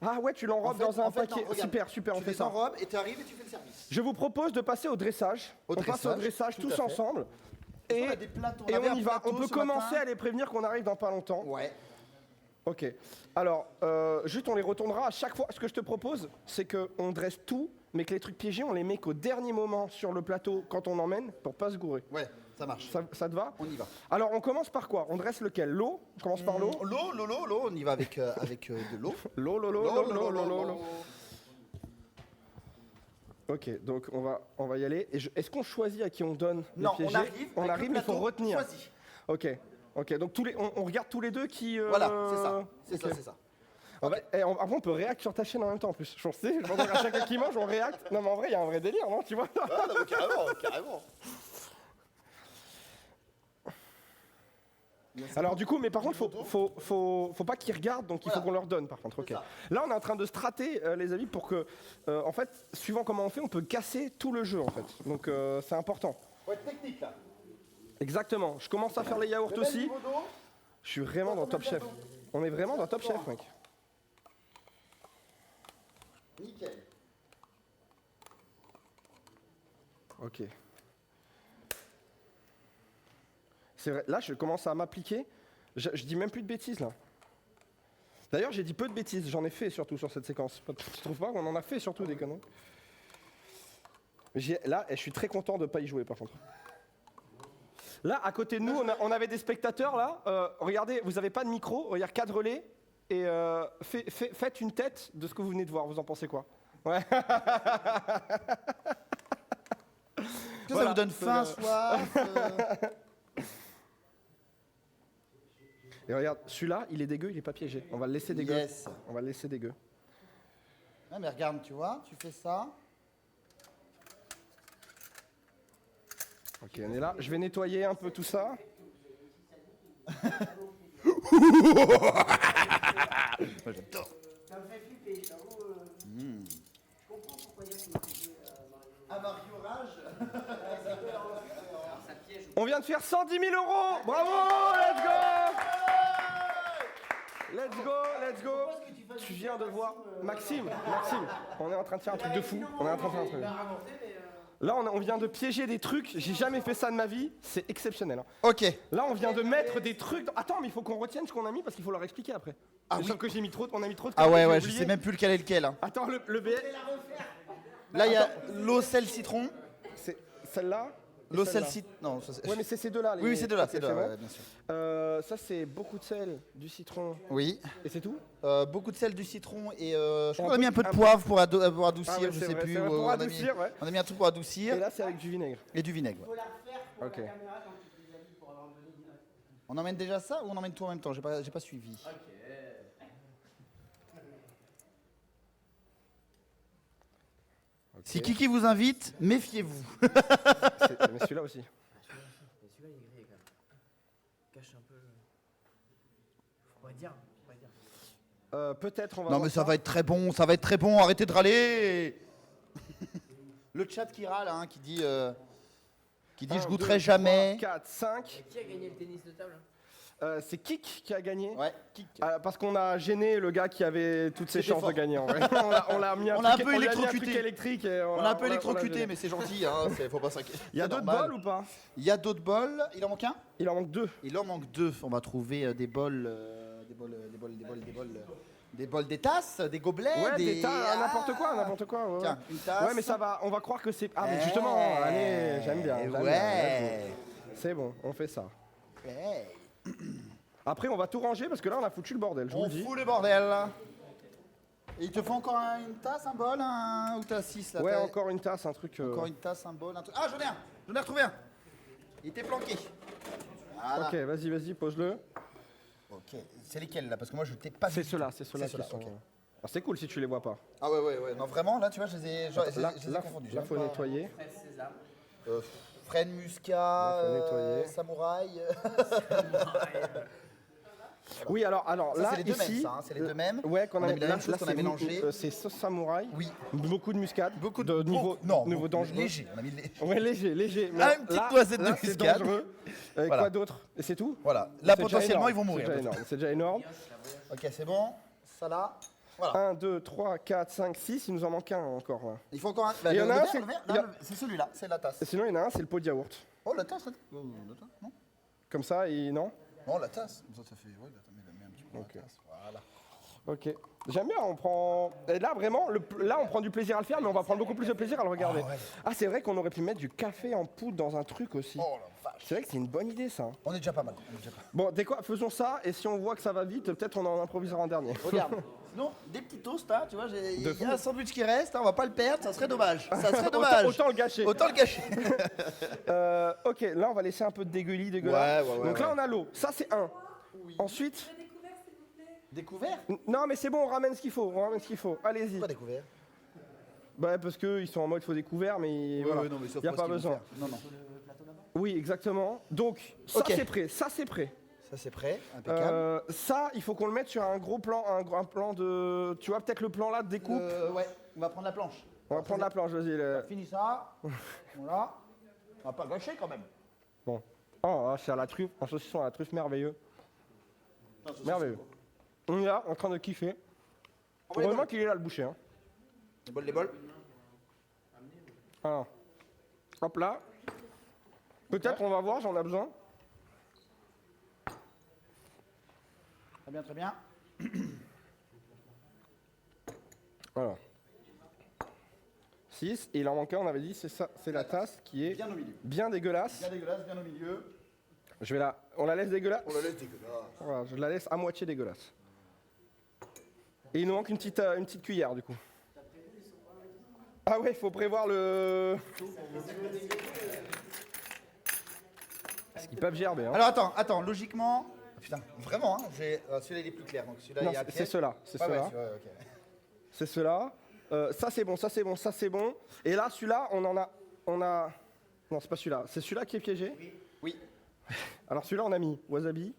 Ah ouais, tu l'enrobes dans un paquet. non, regarde, Super, on tu fait les ça. enrobes et tu arrives et tu fais le service. Je vous propose de passer au dressage. On passe au dressage tout tous à fait. ensemble. On Et a des plateaux, on avait un y va. plateau On peut ce commencer matin. à les prévenir qu'on arrive dans pas longtemps. Ouais. Ok. Alors, juste on les retournera à chaque fois. Ce que je te propose, c'est qu'on dresse tout, mais que les trucs piégés, on les met qu'au dernier moment sur le plateau quand on emmène pour pas se gourer. Ouais, ça marche. Ça te va? On y va. Alors, on commence par quoi? On dresse lequel? L'eau? On commence par l'eau? L'eau, on y va avec de l'eau. L'eau. Ok, donc on va y aller. Est-ce qu'on choisit à qui on donne Non, les piégés? on arrive, mais il faut retenir. Choisis. Ok, donc on regarde tous les deux qui... Voilà, c'est ok. ça. Après, on peut réact sur ta chaîne en même temps en plus. Je sais, je vois à chacun qui mange, on réacte. Non mais en vrai, il y a un vrai délire, non? Tu vois? Ah, non, carrément. Alors du coup, mais par contre, faut pas qu'ils regardent, donc il faut qu'on leur donne par contre. Ok. Là, on est en train de strater, les amis, pour que, en fait, suivant comment on fait, on peut casser tout le jeu en fait. Donc c'est important. Faut être technique là. Exactement. Je commence à faire les yaourts aussi. Je suis vraiment dans Top Chef. On est vraiment dans Top Chef, mec. Nickel. Ok. C'est vrai, là je commence à m'appliquer. Je dis même plus de bêtises là. D'ailleurs j'ai dit peu de bêtises, j'en ai fait surtout sur cette séquence. Tu trouves pas qu'on en a fait surtout des conneries? Là, je suis très content de ne pas y jouer par contre. Là, à côté de nous, on avait des spectateurs là. Regardez, vous n'avez pas de micro, regarde, cadre-les et faites une tête de ce que vous venez de voir. Vous en pensez quoi? Ouais. Est-ce que ça vous donne faim, soif Et regarde, celui-là, il est dégueu, il est pas piégé. On va le laisser dégueu. Yes. On va le laisser dégueu. Ah, mais regarde, tu vois, tu fais ça. Ok, on est là. Je vais nettoyer un peu tout ça. J'adore. Ça me fait flipper, je t'avoue. Je comprends pourquoi il y a ce Un mariorage. On vient de faire 110 000 €. Bravo, let's go. Let's go. Tu viens de voir Maxime, on est en train de faire un truc de fou. Là, on vient de piéger des trucs. J'ai jamais fait ça de ma vie. C'est exceptionnel. Hein. Ok. Là, on vient de mettre des trucs. Attends, mais il faut qu'on retienne ce qu'on a mis parce qu'il faut leur expliquer après. Ah Sauf oui. que j'ai mis trop. On a mis trop de. Ah conneries, ouais, j'ai je oublié. sais même plus lequel est lequel. Hein. Attends, le BS. Là, il y a l'eau, sel, citron. C'est celle-là. et L'eau, celle-là. sel, citron. Non, ça, c'est... Ouais, mais c'est ces deux-là. Oui, c'est de là, Ok, c'est de bon. là, ouais, bien sûr. Ça, c'est beaucoup de sel, du citron. Oui. Et c'est tout? Beaucoup de sel, du citron et je crois Un qu'on a mis un peu de peu- poivre pour adoucir, Ah ouais, je c'est sais vrai, plus. c'est vrai, pour on a adoucir, mis, ouais. on a mis un truc pour adoucir Et là, c'est avec du vinaigre. et du vinaigre. Ouais. faut la refaire pour Ok. la caméra quand tu te déshabilles pour avoir donné direct. On emmène déjà ça ou on emmène tout en même temps? J'ai pas suivi. Ok. Si Kiki vous invite, méfiez-vous. Mais celui-là aussi. Mais celui-là, il est grillé quand même. Cache un peu. Faut pas dire. Peut-être on va. Non voir mais ça va être très bon, ça va être très bon, arrêtez de râler. Le chat qui râle, hein, qui dit je goûterai jamais. 4, 5. Qui a gagné le tennis de table? C'est Kik qui a gagné. Ouais, kick. Parce qu'on a gêné le gars qui avait toutes ses C'était chances fort. de gagner en vrai. on l'a mis On l'a un peu on lui a mis électrocuté. truc électrique. Et On a un peu l'a électrocuté, gêné. mais c'est gentil, hein, faut pas s'inquiéter. Il y a C'est d'autres normal. bols ou pas? Il y a d'autres bols. Il en manque un? Il en manque 2. Il en manque 2. On va trouver des bols, des tasses, des gobelets, Ouais, des tas, Ah. n'importe quoi, n'importe quoi. Ouais. Tiens, une tasse. Ouais, mais ça va, on va croire que c'est. Ah, mais justement, allez, j'aime bien. j'aime bien, Ouais. let's go. C'est bon, on fait ça. Ouais. Après, on va tout ranger parce que là, on a foutu le bordel, je vous On le dis. fout le bordel. Et il te faut encore une tasse, un bol, ou t'as 6 là? Ouais, t'as- encore une tasse, un truc. Encore une tasse, un bol, un truc. Ah, j'en ai retrouvé un. Il était planqué. Voilà. Ok, vas-y, pose-le. Ok. C'est lesquels là? Parce que moi je t'ai pas C'est vu. ceux-là qui sont. ok. Ah, c'est cool si tu les vois pas. Ah ouais. Non, vraiment, là, tu vois, je les ai Là, confondus. là, faut nettoyer. Fred Sésame. Fred Muscat, Là, faut nettoyer. Samouraï. Oui, alors Ça, là, c'est les deux ici. mêmes, ça, hein, c'est les deux mêmes. Ouais, qu'on On a, a mis la là, même chose là, qu'on a c'est mélangé. C'est sauce samouraï. Oui. Beaucoup de muscade. Beaucoup de niveau, Non, niveau dangereux. léger. On a mis léger. Ouais, léger. Mais Ah, une petite là, noisette de là, c'est muscade. dangereux. Voilà. Quoi d'autre? Et c'est tout? Voilà. Là, C'est déjà potentiellement, énorme, ils vont mourir. C'est déjà énorme. Ok, c'est bon. Ça là. Voilà. 1, 2, 3, 4, 5, 6. Il nous en manque un encore. Là. Il faut encore un. Bah, Il y en le a un, verre, c'est- le verre, il y a- là, c'est celui-là, c'est la tasse. Et sinon, il y en a un, c'est le pot de yaourt. Oh, la tasse, non? Comme ça, et non? Non, la tasse. Ça fait. Ouais, mets un petit peu la tasse. Voilà. Ok. J'aime bien, on prend. Et là, vraiment, là, on prend du plaisir à le faire, mais on va prendre beaucoup plus de plaisir à le regarder. Ah ouais. Ah, c'est vrai qu'on aurait pu mettre du café en poudre dans un truc aussi. Oh la vache. C'est vrai que c'est une bonne idée, ça. On est déjà pas mal. Bon, dès quoi, faisons ça, et si on voit que ça va vite, peut-être on en improvisera en dernier. Regarde. Sinon, des petits toasts, hein, tu vois, il De y fou. a un sandwich qui reste, hein, on va pas le perdre, ça serait dommage. Ça serait dommage. Autant le gâcher. Autant le gâcher. Ok, là, on va laisser un peu de dégueulasse. Ouais. Donc là, on a l'eau. Ça, c'est un. Ensuite. Découvert? Non, mais c'est bon, on ramène ce qu'il faut. Allez-y. Pourquoi découvert? Bah, parce qu'ils sont en mode faux découvert, mais voilà. non, mais sauf Y a moi, pas ce qu'ils vont besoin. faire. Non. Oui, exactement. Donc, ça, Ok. c'est prêt. Ça, c'est prêt. Ça, c'est prêt, impeccable. Ça, il faut qu'on le mette sur un gros plan, un plan de. Tu vois, peut-être le plan là de découpe. Ouais, on va prendre la planche. On va prendre la planche, vas-y. Fini ça. Voilà. On va pas gâcher quand même. Bon. Oh, c'est à la truffe, un saucisson à la truffe merveilleux. Merveilleux. On est là, en train de kiffer. Heureusement qu'il est là, le boucher. Hein. Les bols. Alors, hop là. Peut-être, on va voir, j'en ai besoin. Très bien. Alors. 6, et il en manquait, on avait dit, c'est ça, c'est la tasse qui est Bien au milieu. bien dégueulasse. Bien dégueulasse, bien au milieu. On la laisse dégueulasse. On la laisse dégueulasse. Voilà, je la laisse à moitié dégueulasse. Et il nous manque une petite cuillère du coup. Ah ouais, il faut prévoir le. Parce qu'ils peuvent gerber. Hein. Alors attends, logiquement. Putain, vraiment, hein, celui-là il est plus clair. Donc celui-là Non, il y a c'est ceux-là. C'est ceux-là. ok. C'est ceux-là. Ça c'est bon, ça c'est bon, ça c'est bon. Et là, celui-là, on a. Non, c'est pas celui-là. C'est celui-là qui est piégé. Oui. Alors celui-là, on a mis wasabi,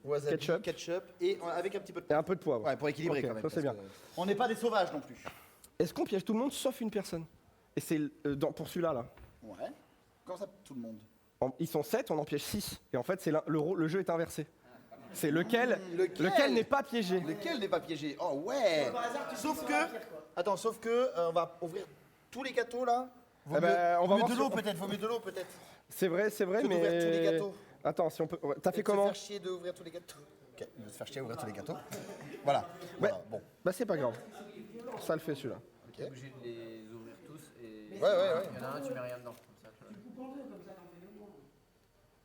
ketchup et avec un petit peu de et un peu de poivre. Ouais, pour équilibrer Ok, quand même. ça, c'est parce bien. que On n'est pas des sauvages non plus. Est-ce qu'on piège tout le monde sauf une personne? Et c'est pour celui-là là. Ouais. Comment ça, tout le monde? Ils sont 7, on en piège 6. Et en fait, c'est le jeu est inversé. C'est lequel n'est pas piégé. Lequel n'est pas piégé? Oh ouais. Sauf que, on va ouvrir tous les gâteaux là. Vaut Eh ben, on va mieux voir de si l'eau on- peut-être. Vaut mieux de l'eau peut-être. C'est vrai, Que d'ouvrir mais. tous les gâteaux. Attends, si on peut. Ouais, t'as fait Et de comment? se faire chier d'ouvrir tous les gâteaux. Ok, il va se faire chier à ouvrir tous les gâteaux. Voilà. Ouais. Voilà, bon. Bah, c'est pas grave. Ça le fait celui-là. T'es obligé de les ouvrir tous et. Ouais. Il y en a un, tu mets rien dedans. Comme ça, tu vois.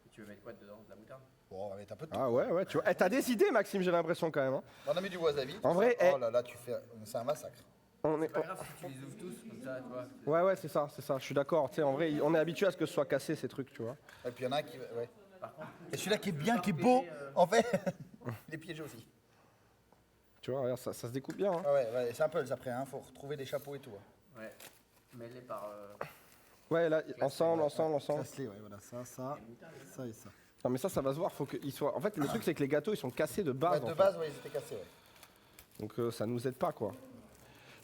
Et tu veux mettre quoi dedans? De la moutarde? Bon, on va mettre un peu de tout. Ah ouais, tu vois. Eh, t'as des idées, Maxime, j'ai l'impression quand même. Hein. On a mis du wasabi. En tout vrai, ça. eh. Oh là là, c'est un massacre. On est. C'est pas grave si tu les ouvres tous, comme ça, tu vois. Ouais, c'est ça. Je suis d'accord. Tu sais, en vrai, on est habitué à ce que ce soit cassé ces trucs, tu vois. Et puis il y en a un qui. Ouais. Par contre, Et celui-là qui est bien, qui est beau, en fait, il est piégé aussi. Tu vois, regarde, ça se découpe bien. Hein. Ah ouais, c'est un peu après, hein. Faut retrouver des chapeaux et tout. Hein. ouais. Mets-les par. Ouais, là, ensemble. Classe-les, ouais, voilà, ça et ça. Non, mais ça va se voir. Faut qu'ils soient. En fait, le truc, c'est que les gâteaux, ils sont cassés de base. Ouais, de en base, ouais, ils étaient cassés, ouais. fait. Donc, ça nous aide pas, quoi.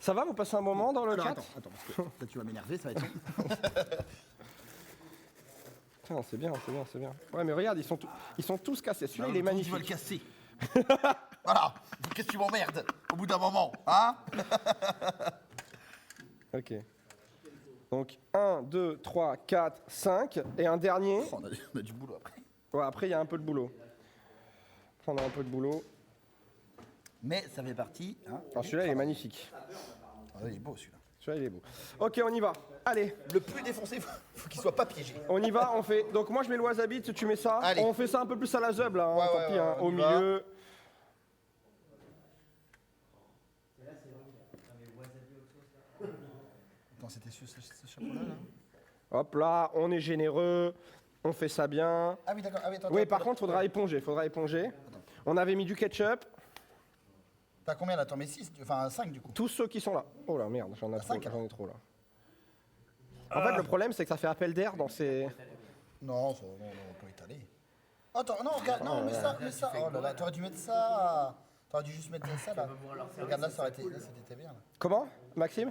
Ça va, vous passez un moment dans le chat? Attends, parce que là tu vas m'énerver, ça va être long. Putain, c'est bien, c'est bien, c'est bien. Ouais, mais regarde, ils sont tous cassés. Celui-là, il est Tu vas le magnifique. casser. Voilà. Qu'est-ce que tu m'emmerdes au bout d'un moment, hein? Ok. Donc 1, 2, 3, 4, 5. Et un dernier. Oh, on a du boulot après. Ouais, après, il y a un peu de boulot. Après, on a un peu de boulot. Mais ça fait partie. Hein. Alors celui-là, il est magnifique. Ah, il est beau celui-là. Celui-là, il est beau. Ok, on y va. Allez, Le plus défoncé, faut qu'il soit pas piégé. on y va, on fait. Donc moi, je mets le wasabi, tu mets ça. Allez. On fait ça un peu plus à la zeub, là. Hein, Ouais, tant ouais, pis, ouais, hein, on au y va. milieu. Attends, c'était ce chapeau-là là? Hop là, on est généreux. On fait ça bien. Ah oui, d'accord. Ah, oui, attends, Oui, attends, par attends. contre, faudra éponger. On avait mis du ketchup. T'as combien là? T'en mets 6, enfin 5 du coup. Tous ceux qui sont là. Oh là, merde, j'en ai trop, cinq j'en ai trop là. En fait, le problème, c'est que ça fait appel d'air dans ces. Non, on peut étaler. Attends, non, regarde, non, mets ça. Oh là là, t'aurais dû mettre ça. T'aurais dû juste mettre ça là. Regarde là, ça aurait été, là, c'était bien. Là. Comment, Maxime?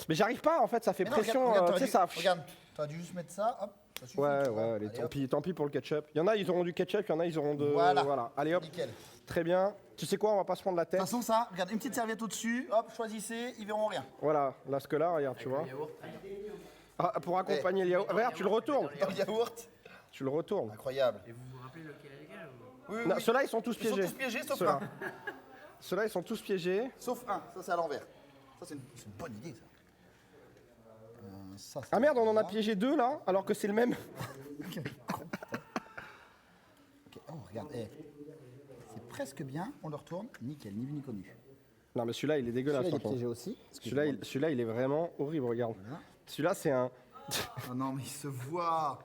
Mais j'arrive pas, en fait, ça fait Mais non, pression. regarde, tu t'aurais sais, dû- ça. Regarde, t'aurais dû juste mettre ça, hop. Ça suffit, Ouais, tu vois. ouais, allez, Allez, hop. tant pis pour le ketchup. Il y en a, ils auront du ketchup, il y en a, ils auront de. Voilà. Allez hop, Nickel. De très bien. Tu sais quoi, on va pas se prendre la toute tête. façon, ça, regarde, une petite serviette au-dessus, hop, choisissez, ils verront rien. Voilà, là, ce que là, regarde, tu vois. Le yaourt, très bien. Ah, pour accompagner le yaourt. Regarde, tu le retournes. Dans le yaourt. Tu le retournes. Incroyable. Et vous vous rappelez lequel est lequel ou... Oui, Non, ceux-là, ils sont tous Ils sont piégés. tous piégés sauf Ceux-là. un. Ceux-là, ils sont tous piégés. Sauf un, ça c'est à l'envers. Ça c'est une bonne idée ça. Ça, c'est Ah merde, on en a là. piégé 2 là, alors que c'est le même. Ok, oh regarde, c'est presque bien, on le retourne, nickel, ni vu ni connu. Non, mais celui-là, il est dégueulasse. Celui-là il est par contre. piégé aussi. Celui-là, il est vraiment horrible, regarde. Voilà. Celui-là, c'est un. Oh non mais il se voit.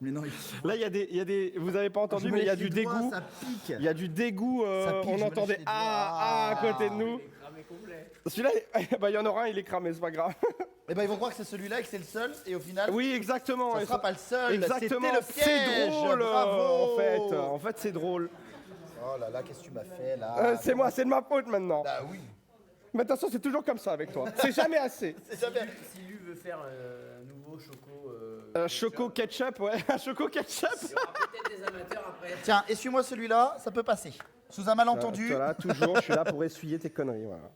Mais non, il se voit. Là, il y a des. Vous avez pas entendu, Je me mais il y a lèche du les doigts, dégoût. Ça pique. Il y a du dégoût. Ça pique, je On me entendait lèche les doigts. à côté de nous. Cramé complet. Celui-là, bah, il y en aura un, il est cramé, c'est pas grave. Eh ben ils vont croire que c'est celui-là et que c'est le seul, et au final, Oui, exactement. ça et sera pas le seul. Exactement. C'était le C'est piège. drôle. Bravo. En fait, c'est drôle. Oh là là, qu'est-ce que tu m'as fait là? C'est moi, c'est de ma faute maintenant. Bah oui. Mais attention, c'est toujours comme ça avec toi. C'est jamais assez. C'est jamais. Si Lu veut faire nouveau choco... Choco ketchup, ouais. Un choco ketchup. Il y aura peut-être des amateurs après. Tiens, essuie-moi celui-là, ça peut passer. Sous un malentendu. Voilà, toujours, je suis là pour essuyer tes conneries. Voilà.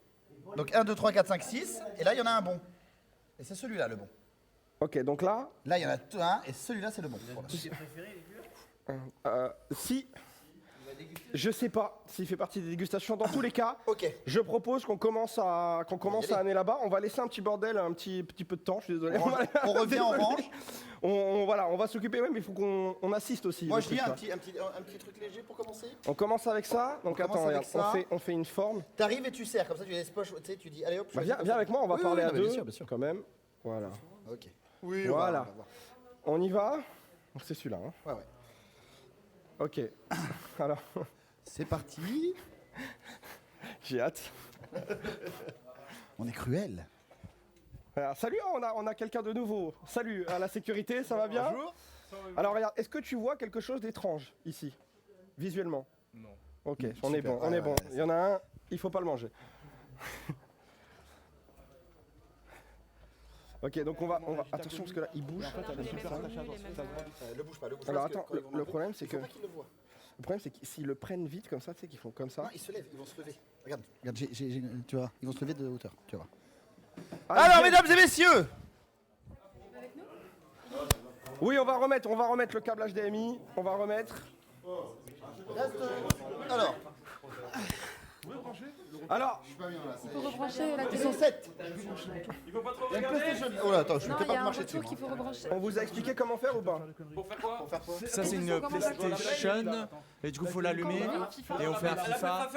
Donc 1, 2, 3, 4, 5, 6. Et là, il y en a un bon. Et c'est celui-là le bon. Ok, donc là, Là, il y en a un et celui-là, c'est le bon. Voilà. Tes préférés, les vieux si. Je sais pas s'il fait partie des dégustations. Dans tous les cas, Ok. je propose qu'on commence à aller là-bas. On va laisser un petit bordel, un petit peu de temps. Je suis désolé. On revient en Désolé. range. Voilà, on va s'occuper même. Il faut qu'on assiste aussi. Moi, au je dis truc, un là. petit truc léger pour commencer. On commence avec ça. Donc commence attends, avec regarde, ça. on fait une forme. T'arrives et tu serres, comme ça tu laisses pas, tu sais, tu dis allez hop. Bah, choisis viens, comme viens ça. avec moi. On va Oui, parler oui, à non, mais deux, bien sûr, bien sûr. quand même. Voilà. Ok. Oui, Voilà. on va voir. On y va. Donc, c'est celui-là. Hein. Ouais, ouais. Ok. Alors, C'est parti. j'ai hâte. On est cruel. Alors, salut, on a quelqu'un de nouveau. Salut à la sécurité, ça va bien? Bonjour. Alors regarde, est-ce que tu vois quelque chose d'étrange ici, visuellement? Non. Ok, on est Super, bon, on ouais, est bon. ouais, Il y en a un, il faut pas le manger. Ok, donc on va. Attention parce que là, il bouge. Le bouge pas, le bouge pas. Alors parce que attends, quand ils vont le l'enlever, problème c'est il faut que pas qu'ils le voient. s'ils le prennent vite comme ça, tu sais qu'ils font comme ça. Non, ils se lèvent, ils vont se lever. Regarde, tu vois, ils vont se lever de hauteur, tu vois. Ah, Alors, ils viennent. mesdames et messieurs, Oui, on va remettre le câble HDMI. On va remettre. alors, Alors, Il faut rebrancher la ils télé. sont 7. Il y a une PlayStation. Oh là, attends, je ne Non, peux il y pas a un marcher dessus. retour qu'il faut rebrancher. on vous a expliqué comment faire ou pas? Ça c'est une Comment ça s'appelle PlayStation et du coup faut l'allumer et on fait un FIFA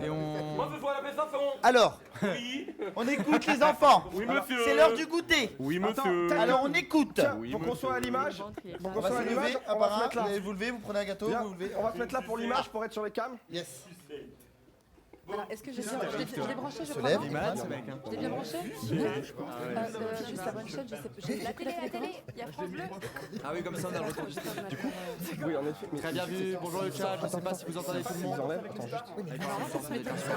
et on... Moi, je joue à la PlayStation. Alors, Oui. on écoute les enfants. Oui, monsieur. C'est l'heure du goûter. Oui, Attends, monsieur. tac. Alors, on écoute. Tiens, Oui, pour qu'on monsieur. soit à l'image, pour qu'on On va soit se à l'image, lever un on va par se un. mettre là. Vous levez, vous prenez un gâteau, Viens, vous levez. on va se mettre là pour l'image pour être sur les cams. Yes. Alors, est-ce que j'ai bien. Je l'ai branché, je Se crois. lève. non Il est malade ce mec. Hein. Je l'ai bien branché Juste la bonne chaîne, je sais pas. J'ai la télé, il y a France Bleu. Ah oui, comme ça on a le retour. Oui, en effet. Mais Très bien vu, bonjour le chat, je sais pas si vous entendez tout le ils monde. enlèvent. Attends, juste. Normalement, ça se met comme ça.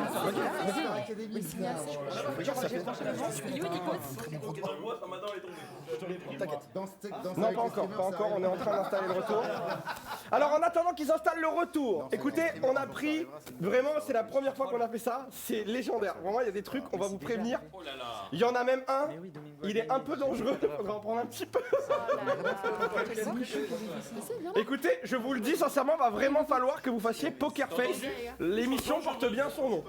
Mais c'est bien assez. Regarde, ça fait. Il est où, Nico Non, pas encore, on est en train d'installer le retour. Alors en attendant qu'ils installent le retour, écoutez, on a pris, vraiment c'est la première fois qu'on a fait ça, c'est légendaire. Vraiment il y a des trucs, on va vous prévenir. Il y en a même un, il est un peu dangereux, faudra en prendre un petit peu. Écoutez, je vous le dis sincèrement, va vraiment falloir que vous fassiez Poker Face. L'émission porte bien son nom.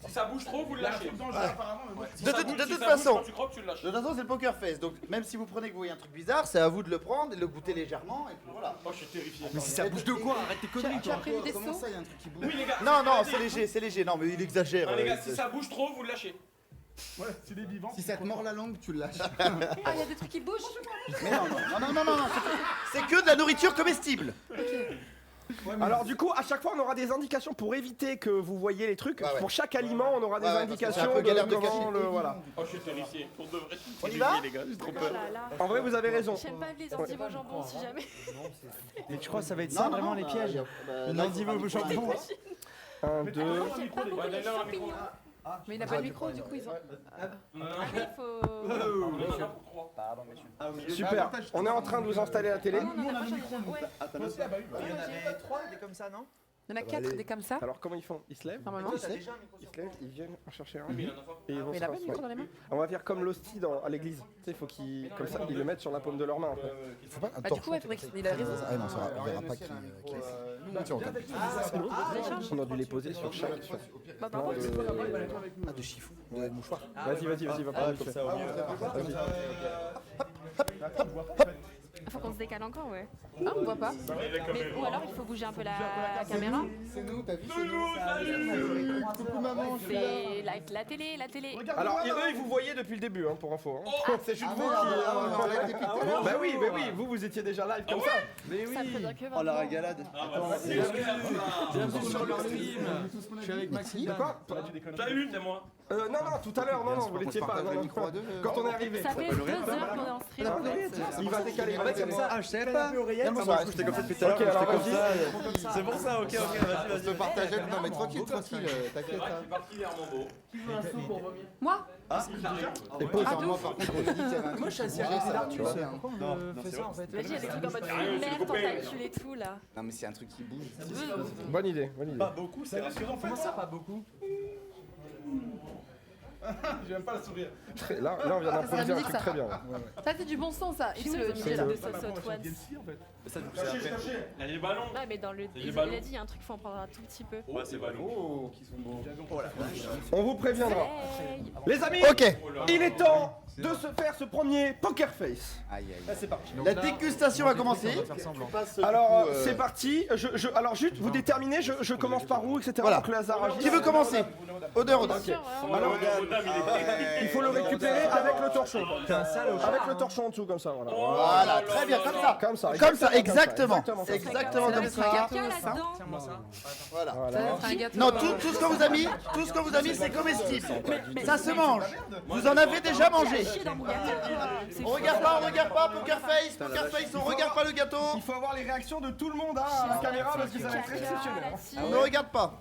Si ça bouge trop, vous le lâchez. De toute façon, Tu crois que tu le lâches. de toute façon, c'est le poker face. Donc, même si vous prenez que vous voyez un truc bizarre, c'est à vous de le prendre et de le goûter légèrement. Et puis voilà. Oh, je suis terrifié. Mais si ça bouge de quoi? Arrête tes conneries Tu as toi. prévu des Comment sauts ça, il y a un truc qui bouge? Oui, les gars. Non, non, c'est léger, c'est léger. Non, mais il exagère. Non, les gars, si ça bouge trop, vous le lâchez. Si ça te mord la langue, tu le lâches. Ah, il y a des trucs qui bougent. Mais non, c'est que de la nourriture comestible. Alors du coup, à chaque fois on aura des indications pour éviter que vous voyez les trucs. Ouais. Pour chaque aliment, on aura des Ouais, parce que c'est un indications peu galère de de comment cacher. le voilà. Oh, je suis terrifié. Pour de vrai, je suis On y terrifié, va les gars. J'ai trop Oh peur. là là. En vrai, vous avez raison. J'aime pas les endives au jambon si jamais. Mais tu crois que ça va être ça vraiment les pièges? Une endive au jambon. 1, 2. Ouais, donne-leur un micro. Mais il n'a pas de micro, du coup ils ont. Il faut. en a pour 3. Super. On est en train de vous installer la télé. Non, on en a pas, j'en ai déjà. Ouais. Il y en avait 3 des comme ça, non? Il y en a 4 des comme ça. Alors comment ils font? Ils se lèvent, Normalement. ils se lèvent, ils viennent en chercher un. Mais il en a pas. Et ils vont Mais se il a pas le rasseoir. micro dans les mains. On va faire comme l'hostie à l'église. Tu sais, il faut qu'ils comme ça, ils le mettent sur la paume de leur main après. Faut pas un Bah, du coup, ouais, faudrait qu'il a raison. Ah non, ça va, on verra pas qui est. Tiens, on regarde. On a dû les poser sur chaque. Bah, par contre, Ah, de chiffon, de mouchoir. Vas-y, va pas comme ça. faut qu'on se décale encore, ouais. Ah, on voit pas. Mais, ou alors il faut bouger un peu la caméra. C'est nous, t'as vu? Coucou maman. C'est la télé. Alors, eux, ils vous voyaient depuis le début, hein, pour info. Hein. C'est juste vous qui. Bah oui, vous étiez déjà live comme ça. Mais Ça oui. fait bien que Oh la 20 ans. régalade. Bienvenue sur le stream. Je suis avec Maxime. De quoi T'as eu, c'est moi. Non, tout à l'heure, non, vous l'étiez pas. Non, non. Quand on est arrivé. Ça fait 2 heures qu'on est en stream en fait. Il va décaler, Comme ça, ah je savais pas. J'étais comme ça depuis tout à l'heure. Ok, alors vas-y. C'est pour ça, ok, vas-y, On se partageait. Non, mais tranquille, t'inquiète. C'est vrai qu'il est particulièrement beau. Moi Moi, par contre, on a dit qu'il y avait un truc. Moi je suis assis à ça, l'arbre, tu tu vois. sais. Pourquoi on fait ça en fait? Vas-y, il y a des trucs en mode Sérieux, merde, c'est coupé. tentacule et tout là. Non, mais c'est un truc qui bouge. Bonne idée. Beaucoup, c'est rassurant. Comment ça, pas beaucoup? J'aime pas le sourire. Là, on vient d'improviser un musique, truc ça. très bien. Ça c'est du bon son ça. Il le DJ là. De Sauce One. Ça, du coup, c'est après. Il y a des ballons. Ouais, mais dans le. C'est Il des a ballons. dit, il y a un truc, faut en prendre un tout petit peu. Ouais, c'est ballons. On vous préviendra. Hey. Les amis, Ok. il est temps de se faire ce premier Poker Face. Aïe, aïe. C'est parti. La dégustation va commencer. Faire semblant. Alors, c'est parti. Alors, juste, vous déterminez, je commence par où, etc. Voilà. pour que le hasard agisse. Qui veut commencer? Odeur. Sûr, vraiment. Alors, il faut le récupérer avec le torchon. T'es un salaud. Avec le torchon en dessous, comme ça, voilà. Voilà, très bien, comme ça. Comme ça, exactement. comme ça. Exactement comme ça. Là-dedans. Tiens-moi ça. Voilà. Ça va être un gâteau. Non, tout ce qu'on vous a mis, c'est comestible. Ça se mange. Vous en avez déjà mangé. Chier dans mon gâteau. C'est On regarde pas, Poker Face, on regarde pas le gâteau. Il faut avoir les réactions de tout le monde à la caméra parce que ça va être exceptionnel. hein. On ne regarde pas.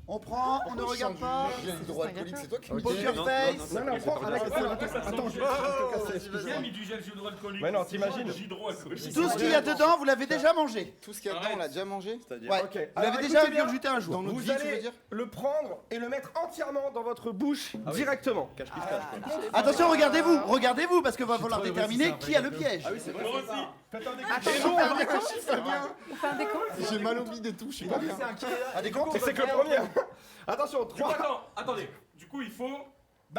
On prend, on ne regarde pas. Poker Face. Non, prends avec. Attends, je vais te casser. Qui a mis du gel hydroalcoolique? Mais non, t'imagines. Hydroalcoolique. Tout ce qu'il y a dedans, vous l'avez déjà mangé. Tout ce qu'il y a dedans, on l'a déjà mangé? C'est-à-dire Ouais. Ok. Vous Alors, l'avez déjà écoutez bien, ingurgité un jour. Vous allez le prendre et le mettre entièrement dans votre bouche directement. Attention, regardez-vous, parce qu'il va falloir déterminer qui a le piège. Moi aussi. Attends, on fait un décompte. J'ai mal au bide et tout, je suis pas bien. À des comptes. C'est que le premier. Attention, Du coup, 3. attendez. Du coup, il faut.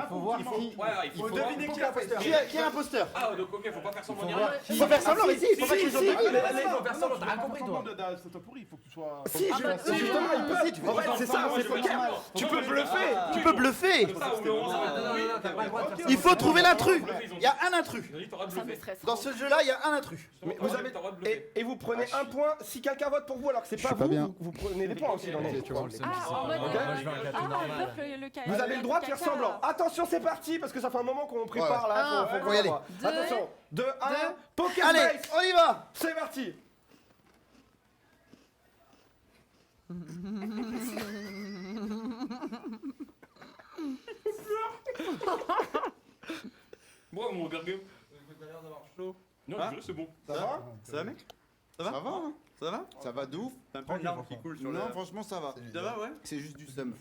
Faut voir qui. Ouais, il faut deviner qui est l'imposteur. Qui est l'imposteur. Ah, donc ok, faut pas faire semblant. Il faut faire semblant, mais si, il faut pas qu'ils ont deviné. Faut faire t'as rien compris, toi. Il faut que tu sois. Si, justement, il peut. En fait, c'est ça, c'est poker. Tu peux bluffer. Tu peux bluffer. Il faut trouver l'intrus. Il y a un intrus. Ça me stresse. Dans ce jeu-là, il y a un intrus. Mais vous avez et vous prenez un point si quelqu'un vote pour vous alors que c'est pas pas vous, bien. vous prenez des points aussi dans le jeu. Tu vois, on le sait. Ah, en mode. Moi, je veux un gâteau normal. Vous avez le droit de faire semblant. Attention, c'est parti parce que ça fait un moment qu'on prépare là. faut y aller. Attention, 2, 1, poker Allez, face. on y va. C'est parti. Moi, mon burger. Non, Ah. c'est bon. Ça va? Ça va, mec? Ça va hein Ça va? Ça va de ouf. T'as un peu une larme qui coule sur le. Non, franchement, ça va. Ça va, ouais? C'est juste du seum.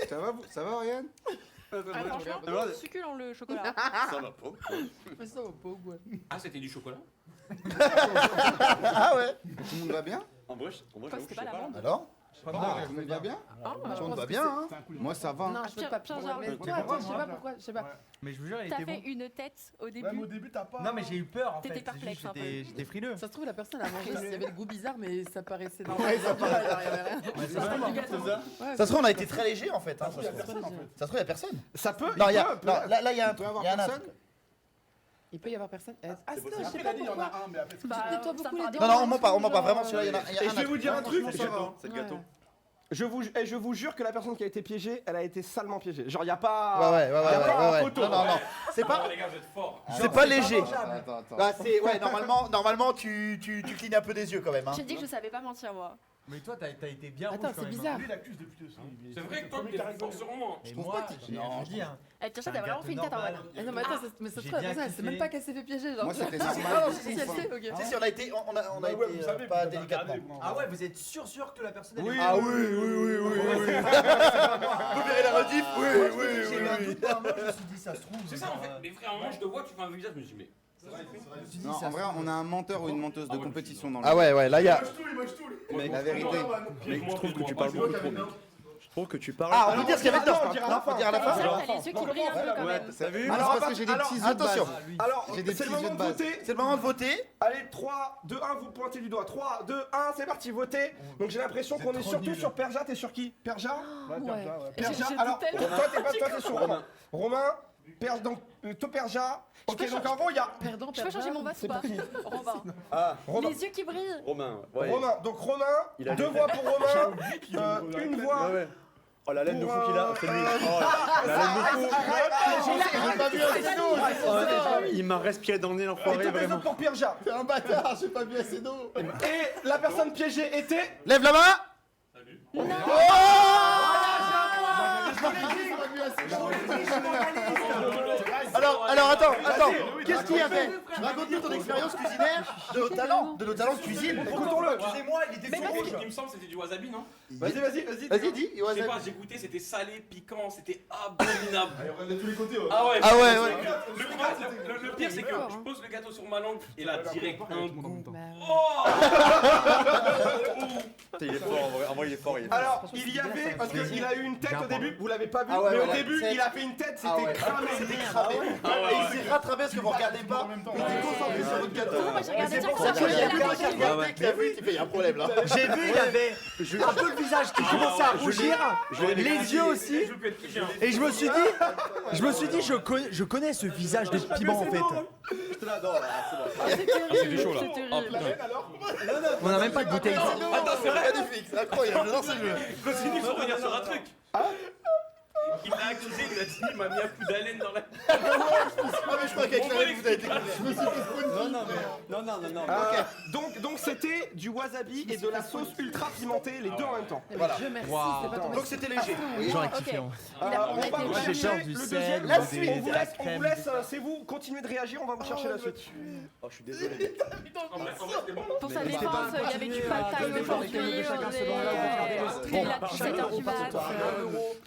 Ça va, Ariane? Ah, franchement, succulent le chocolat. Ça va pas. Ah, c'était du chocolat? Ah ouais. Tout le monde va bien? En vrai, Quoi, c'était pas la bande? Alors Tout le monde va bien? Tout le monde va bien, hein. Moi, ça va. Non, je veux pas Pierre Pierre Jarre. Mais toi, attends, je sais pas pourquoi, je sais pas. Mais je vous jure, elle T'as était fait bon. une tête au Même au début. début, t'as pas. Non, mais j'ai eu peur en fait. T'étais C'est perplexe juste, un peu. J'étais frileux. Ça se trouve, la personne a mangé, il y avait le goût bizarre, mais ça paraissait normal. Il y avait rien. Ouais, Ça se trouve, on a été très léger en fait. Hein, ça se trouve. personne, Ça se trouve, il y a personne. Ça peut. Non, il y a. peut. Non, là, il y a un Il peut y truc. avoir Il y a un personne? truc. Il peut y avoir personne. Ah, ça, je sais Après, il pas a dit, il y en pourquoi. a un, mais après. Bah, Peut-être toi ça beaucoup part les des- Non, non, on ment pas. Vraiment, celui-là, il y en a Et je vais vous dire un truc. C'est le gâteau. Je vous jure que la personne qui a été piégée, elle a été salement piégée. Genre, y a pas. Ouais, y a pas un ouais. photo. Non, non, non. C'est pas. les gars, vous êtes forts. C'est pas léger. Attends. Bah, c'est. Ouais, normalement, tu clignes un peu des yeux quand même. Hein. J'ai dit que je savais pas mentir, moi. Mais toi, t'as été bien rouge Attends, quand c'est même, bizarre. Lui, il accuse depuis aussi. C'est vrai que toi, t'es plus fort sur moi. Et moi, j'ai rien dit, hein. Eh, Pierre, t'as vraiment fait une tête en mode. Ah non, mais attends, mais ça se J'ai trouve, la bien personne, elle sait même kiffé. pas qu'elle s'est fait piéger. Genre. Moi, c'était Non, normal. non, si, elle sait, ok. Si, on a été. On a Ouais, vous été savez, pas vous avez délicatement. regardé, Ah ouais, vous êtes sûr que la personne elle Oui. est Ah oui. Vous verrez la rediff. Oui. J'ai eu un doute par moi, je me suis dit, ça se trouve. C'est ça en fait. Mais frère, moi, je te vois, tu fais un visage, je me dis, mais. Non, en vrai, on a un menteur ou une menteuse de compétition dans le Ah ouais, là, il y a. Il mange tout. La vérité. Je trouve que tu parles beaucoup trop. Je trouve que tu parles. Ah, on peut dire ce qu'il y avait dedans. on dira à la Non, faut fin. dire à la C'est fin. vrai que t'as les yeux qui brillent un peu quand même. T'as vu? Alors, C'est parce que j'ai des alors, petits yeux de base. attention. Alors, J'ai des c'est le petits yeux moment de de base. voter. C'est le moment de voter. Allez, 3, 2, 1, vous pointez du doigt. 3, 2, 1, c'est parti, votez. Donc j'ai l'impression qu'on est surtout sur Perja. T'es sur qui? Perja? Ouais. Perja. J'ai Alors, tout tellement. toi, t'es sur Romain. Romain, donc, toi, Perja. Ok, donc en gros, il y a Perdant, Je peux changer mon vote ou pas? Robin. Romain. Les yeux qui brillent. Romain, Romain. Donc Romain, 2 voix pour Romain, une voix. Oh la laine de fou qu'il a, c'est lui. Il m'a respiré dans le nez Et l'enfoiré, toutes les vraiment. autres pour Perja. T'es un bâtard, j'ai pas bu assez d'eau. Et la personne piégée était. Lève la main. Alors, attends. Qu'est-ce qu'il y avait? Raconte-nous ton expérience cuisinière, de nos talents de cuisine. Écoutons-le. Excusez-moi, il était tout rouge. Il me semble que c'était du wasabi, non? Vas-y. Vas-y, dis. Je sais pas, j'ai goûté, c'était salé, piquant, c'était abominable. Il regarde de tous les côtés. Ah ouais. Ah ouais. Le pire, c'est que je pose le gâteau sur ma langue et là, direct, un goût. Bah, Oh Il est fort, en vrai il est fort. Alors, il y avait, parce qu'il a eu une tête au début, vous l'avez pas vu, Ah ouais, mais au ouais, début, c'est- il a fait une tête, c'était Ah ouais. cramé. Et il s'est rattrapé parce que vous regardez pas. Il était concentré sur votre gâteau. Moi, j'ai regardé C'est ça pour quand ça j'ai qu'il y a regardé quelqu'un qui la a regardé, qui a vu, qui fait, il y a un problème là. J'ai vu, il y avait un peu le visage qui commençait à rougir, les yeux aussi, et je me suis dit, je connais ce visage de piment en fait. C'est terrible. chaud, là. C'est terrible. On n'a même pas de bouteille. Attends, c'est magnifique, c'est incroyable, j'adore ce jeu. Continue pour revenir sur un truc. Il m'a accusé, il a dit, il m'a mis un coup d'haleine dans la. Ah, mais je crois qu'avec la règle, vous avez été. Non. Donc c'était du wasabi et de la sauce ultra pimentée, les deux en même temps. Voilà. Dieu merci, Waouh. c'est pas tombé. Donc c'était léger. J'aurais Ok. kiffé. Il a- on a On va été vous Moi, j'ai chercher peur du le sel, deuxième. de La la suite, on vous crème. laisse, c'est vous, continuez de réagir, on va vous chercher la suite. Oh je suis désolé. En vrai, c'était bon. Pour sa défense, il y avait du pad thai aujourd'hui, il a 17h du mat.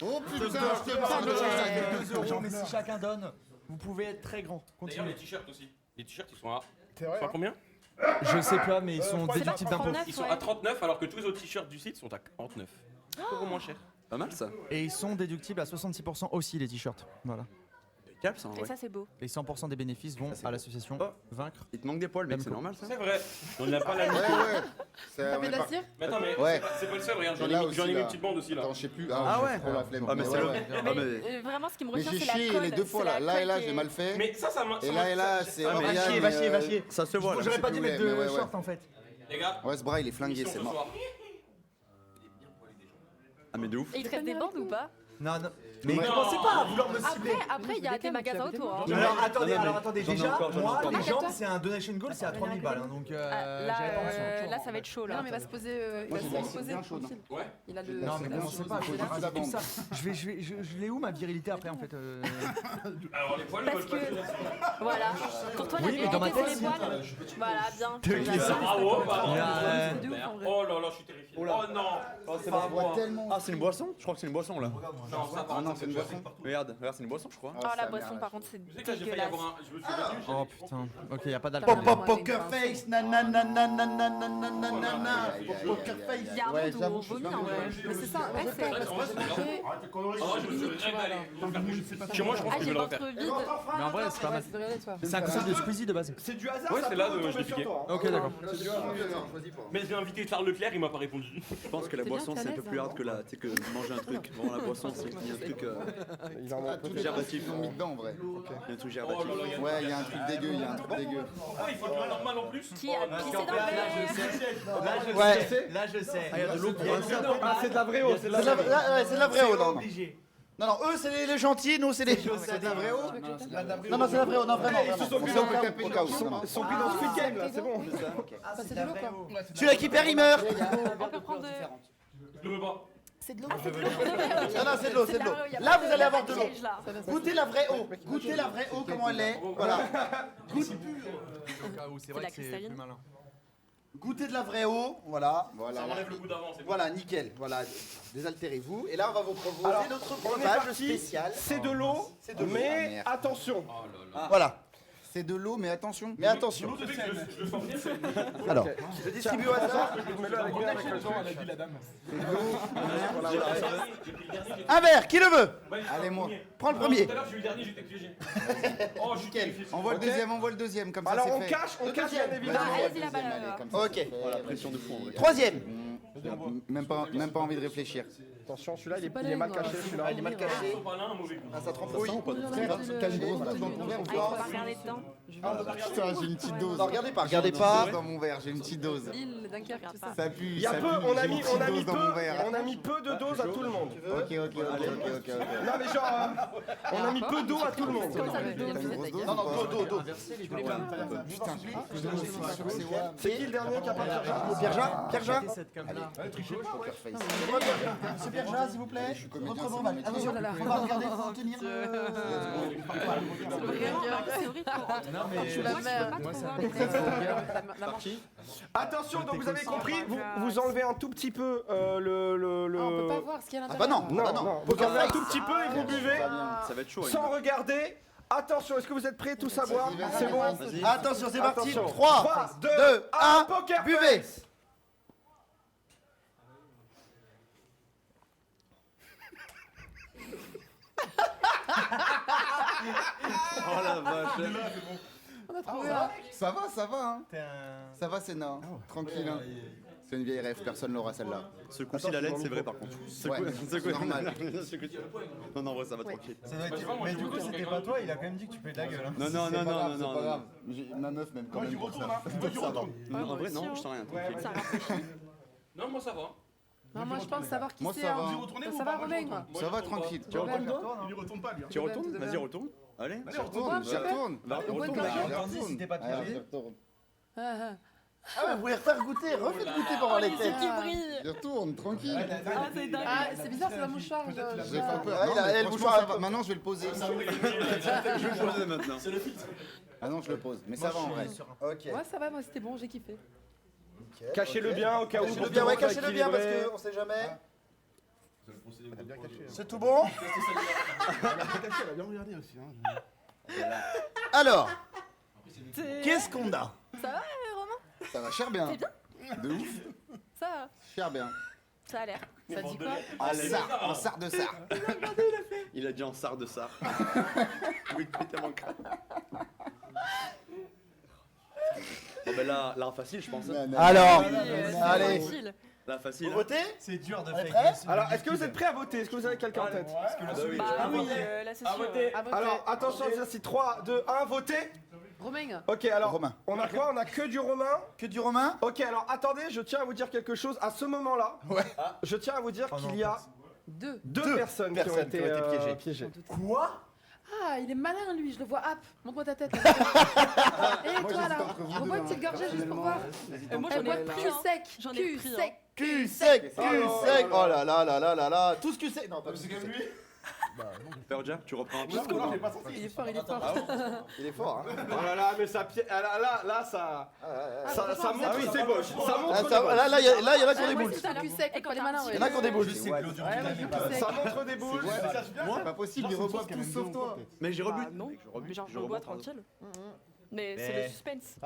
Oh putain, je te Putain, parle. mais- 2 euros, mais si chacun donne, vous pouvez être très grand. D'ailleurs, Continuez. les t-shirts aussi. Les t-shirts, ils sont à. C'est vrai. Ils sont à combien? Je sais pas, mais ils sont C'est déductibles d'impôts. 39, Ils sont ouais. à 39 alors que tous les autres t-shirts du site sont à 49. €. Moins cher. Pas mal ça. Et ils sont déductibles à 66% aussi les t-shirts. Voilà. Cap, ça en Et vrai. ça, c'est beau. Et 100% des bénéfices vont à l'association Oh. Vaincre. Il te manque des poils, mec, c'est normal ça. C'est vrai. On n'a pas la Ouais, mytho. ouais. T'as fait de la cire? Mais attends, mais Ouais. c'est pas le seul, regarde, J'en ai j'en ai mis là. une petite bande aussi là. Attends, je sais plus. Ah ouais. j'ai trop la flemme. Ah, mais c'est Ouais, le- ouais. Ah, Mais mais- vraiment, ce qui me Mais retient, j'ai c'est la chié colle. les deux fois là. c'est la Là et là, colle j'ai qui mal est- fait. Mais ça m'a. Et là, c'est Ah, mais Oriane, Va chier, va chier, va chier. Ça se voit là. J'aurais pas dû plus, mettre mais de ouais, short en fait. Les gars, Ouais, ce bras il est flingué, mission c'est ce mort. soir. Ah, mais de ouf. Et il te reste des bandes ou pas? Non, non. Mais Non. commencez pas à vouloir me cibler. Après, il y a des magasins autour. hein. Alors attendez, Non, mais attendez. j'en ai Déjà, encore, j'en ai moi, encore. les Ah, jambes, d'accord. c'est un donation goal, c'est à 3000 balles. Hein, donc Ah, j'avais pas mention. là, ça va être chaud là. Non, mais il va se poser. Il Moi, va j'ai se la poser. bien chaude, tranquille. Ouais. Il a le. Non, mais commencez pas. Je Faut vais juste la tout bande. ça. Je l'ai où ma virilité après en fait Alors les poils, Parce veulent pas que- dire. Voilà. Pour toi, la Oui, mais dans ma vérité, tête, c'est les poils. Voilà, bien. Bravo, bravo. C'est de ouf en vrai. Oh là là, je suis terrifié. Oh non. c'est On voit tellement. Ah, c'est une boisson? Je crois que c'est une boisson là. Non, ça Ah non, c'est une boisson. Regarde, c'est une boisson, je crois. Oh, la ça boisson, merde. par contre, c'est Tu sais que là, j'ai failli dégueulasse. avoir un. Je me suis battu. Oh putain. Ok, y a pas d'alcool. Pop, pop, Poker face, nanana, nanana, poker face. Il y a un Ouais, monde où j'avoue, on je suis vomit bien en vrai. Mais c'est ça, ouais, c'est parce En vrai, que c'est bien. j'ai Oh, je me suis régalé. Chez moi, je pense Ah, que je j'ai vais le ventre refaire. vide. Mais en vrai, c'est pas mal. de regarder toi. C'est un concept de Squeezie de base. C'est du hasard. Ouais, ça c'est là, peut je l'ai tomber sur piqué. toi, hein. Ok, d'accord. C'est du hasard. Choisis pas. Mais j'ai invité Charles Leclerc, il m'a pas répondu. Je pense que la C'est bien, boisson t'es à c'est un peu l'aise, plus hein. hard que la. Tu sais, que manger un truc. Bon, la boisson, c'est qu'il y a un truc. Il en a un peu. Tous les Gerbatif. ils l'ont mis dedans en vrai. Il y a un truc Oh gerbatif. là là, il y a- Ouais, il y a un truc dégueu, il y a un truc dégueu. Ah, il faut de l'eau normale en plus. Qui a pissé dans le verre? Là, je Ouais. sais. Là, je sais. Ah, il y a de l'eau pour Ah, c'est de la vraie eau, c'est de la C'est la- vraie eau. ouais, c'est la vraie eau, non. Obligé. Non, non, eux, c'est les gentils, nous, c'est les. C'est la vraie eau? Non, non, c'est la vraie eau, non, vraiment. Ils se sont On pris s'en dans fait taper au cas où. non, non. Ils sont pris dans Squid Game là, c'est bon. Bah, c'est de l'eau quoi. Celui-là qui perd, il meurt. On peut prendre de. Je le veux pas. C'est de l'eau. Non, non, c'est de l'eau, c'est de l'eau. il y a Là, pas vous allez avoir de l'eau. piège, là. Goûtez la vraie eau. Goûtez la vraie eau, comment elle est. Voilà. Au cas où, c'est C'est vrai la que c'est cristalline. plus malin. Goûtez de la vraie eau. Voilà. Voilà. Ça m'enlève le goût d'avant, c'est bon. Voilà, nickel. Voilà. Désaltérez-vous. Et là, on va vous proposer Alors, notre on est breuvage parti. spécial. C'est de l'eau, C'est de l'eau. mais merde. attention. Voilà. C'est de l'eau, mais attention. Mais attention. Tu sais que je le sens venir. Alors, je distribue au hasard. Mets-le avec bien avec le truc. Un verre, qui le veut? Allez, moi. Prends le premier. Tout à l'heure, j'ai eu le dernier, j'étais piégé. Oh, je suis terrifié. Envoie le deuxième, comme ça Alors c'est on fait. cache bien deuxième. évidemment. Ah, Vas-y, allez-y, deuxième, là-bas, allez, là. comme ça. Ok. Oh, la pression de fou en vrai. Troisième. Même pas envie de réfléchir. Attention, celui-là pas il est mal dingue, caché hein. celui-là. Il est mal Ils caché. sont pas là, un mauvais goût. Ah, ça trempe Oui. aussi. T'as une grosse dose dans ton verre ou Ah, il faut pas pas regarder dedans. Putain, j'ai une petite dose. Non, regardez pas, J'ai une regardez petite pas. dose dans mon verre, j'ai une petite dose. Lille, Dunkerque, tout ça. Ça pue, Il y a ça peu, pue, on a j'ai une mis petite dose dans mon peu, verre. on a mis peu de doses à tout le monde. Ok. Non mais genre, on a mis peu d'eau à tout le monde. Comme ça, le dos, T'as une vous grosse êtes dose Non, non, ou pas dos, dos, dos. Putain, je suis sûr que c'est ouais. C'est qui le dernier qui a pas de charge? Pierre-Jean, Pierre-Jean. Cette cam-là. Poker face. Monsieur Pierre-Jean, s'il vous plaît. Je suis comédien, Votre c'est breuvage. mon métier. Attention, faut pas regarder, faut tenir le. C'est horrible. Non, mais Je suis la mère. Pas moi, trop ça voir me les fait textes. La manche. Attention, donc vous avez compris, vous enlevez un tout petit peu le. Ah, on peut pas voir ce qu'il y a à Ah bah l'intérieur. non, Non, ah bah non, non. vous enlevez un tout petit peu et vous buvez Ça va être chaud. sans regarder. Attention, est-ce que vous êtes prêts tous à boire? C'est bon. Attention, c'est parti. Attention. 3, 2, 1, poker buvez. face. Oh la vache. On a trouvé un. Ça va, hein. T'es un. Ça va, c'est nain. Tranquille, hein. C'est une vieille rêve, personne l'aura celle-là. Ce coup-ci, la laine, c'est vrai par contre. Ce Ouais, coup- c'est ce coup- normal. ce coup-ci- Non, non, en vrai, ça va tranquille. Ça doit être... Mais du coup, c'était pas toi, il a quand même dit que tu peux de la gueule. Hein. Non, non, C'est non, pas non, grave, non, c'est non, pas non. grave. J'ai ma meuf même quand Moi, même j'y pour retourne, ça. hein. Moi, j'y Ça va. retourne. Non, en vrai, non, je sens rien. tranquille. Ça rafraîchit. Non, moi ça va. Non, moi je pense savoir qui Moi, c'est. ça va. hein. Vous y retournez ou Ça pas? va, Moi, Romain, j'y moi. retourne. Ça va tranquille. Tu retournes Il y retourne pas, lui. hein. Tu retournes de Vas-y, même. retourne. Allez. J'y retourne, j'y retourne. Va, Au bois de retourne, café. vas-y. J'y retourne. si t'es pas Ah, piégé. j'y retourne. Ah, ah. Ah, mais vous voulez refaire goûter, refaites goûter pour voir les Les têtes. yeux qui brillent. J'y retourne, tranquille. Ah, c'est dingue. Ah, c'est bizarre, c'est un mouchoir. J'ai pas peur. Ouais, Non, il a- mais il a le franchement, mouchoir ça à- va. Maintenant, je vais le poser. Je vais le poser maintenant. Ah non, je le pose. Mais ça va en vrai. Ok. Ouais, ça va, moi c'était bon, j'ai kiffé. Cachez-le bien au cas où. Cachez-le bien, ouais, cachez-le bien parce qu'on sait jamais. C'est tout bon? Elle a bien regardé aussi. hein. Alors, qu'est-ce qu'on a? Ça va, Romain? Ça va cher bien. C'est bien De ouf. Ça va. Cher bien. Ça a l'air. Ça dit quoi? En sar de sar. Il a dit en sar de sar. Oui, tellement crade. Bon, ben là, facile, je pense. Alors, Allez. allez. Là, facile. Vous votez? C'est dur de On est faire. prêts? Alors, est-ce que vous êtes prêts à voter? Est-ce que vous avez quelqu'un en tête? Bah oui, là c'est sûr. Alors, attention, c'est 3, 2, 1, votez. Romain. Ok, alors, Romain. on a quoi? On a que du Romain. Que du Romain? Ok, alors attendez, je tiens à vous dire quelque chose. À ce moment-là, je tiens à vous dire qu'il y a deux personnes qui ont été piégées. Quoi? Ah, il est malin lui, je le vois. Hop, montre-moi ta tête. Et toi là, revois une petite gorgée juste pour voir. Moi j'en ai Bois pris cul un. sec, J'en ai cul pris un. sec. Cul sec, cul sec. Oh là là là là là là. Tout ce que c'est. Non, pas tout ce que c'est. Perja, tu reprends un peu. Il est fort, il est fort. Il est fort, hein. Oh là là, mais ça ça montre ses poches. Ça montre Là, il y en a qui ont des Moi boules. c'est cul sec, pas les malins. Il y en a qui ont des boules. Ça montre des boules. C'est pas possible, ils reçoivent tous sauf toi. Mais j'ai rebu. Non, mais genre je rebute, bois pardon. tranquille. Mais c'est le suspense.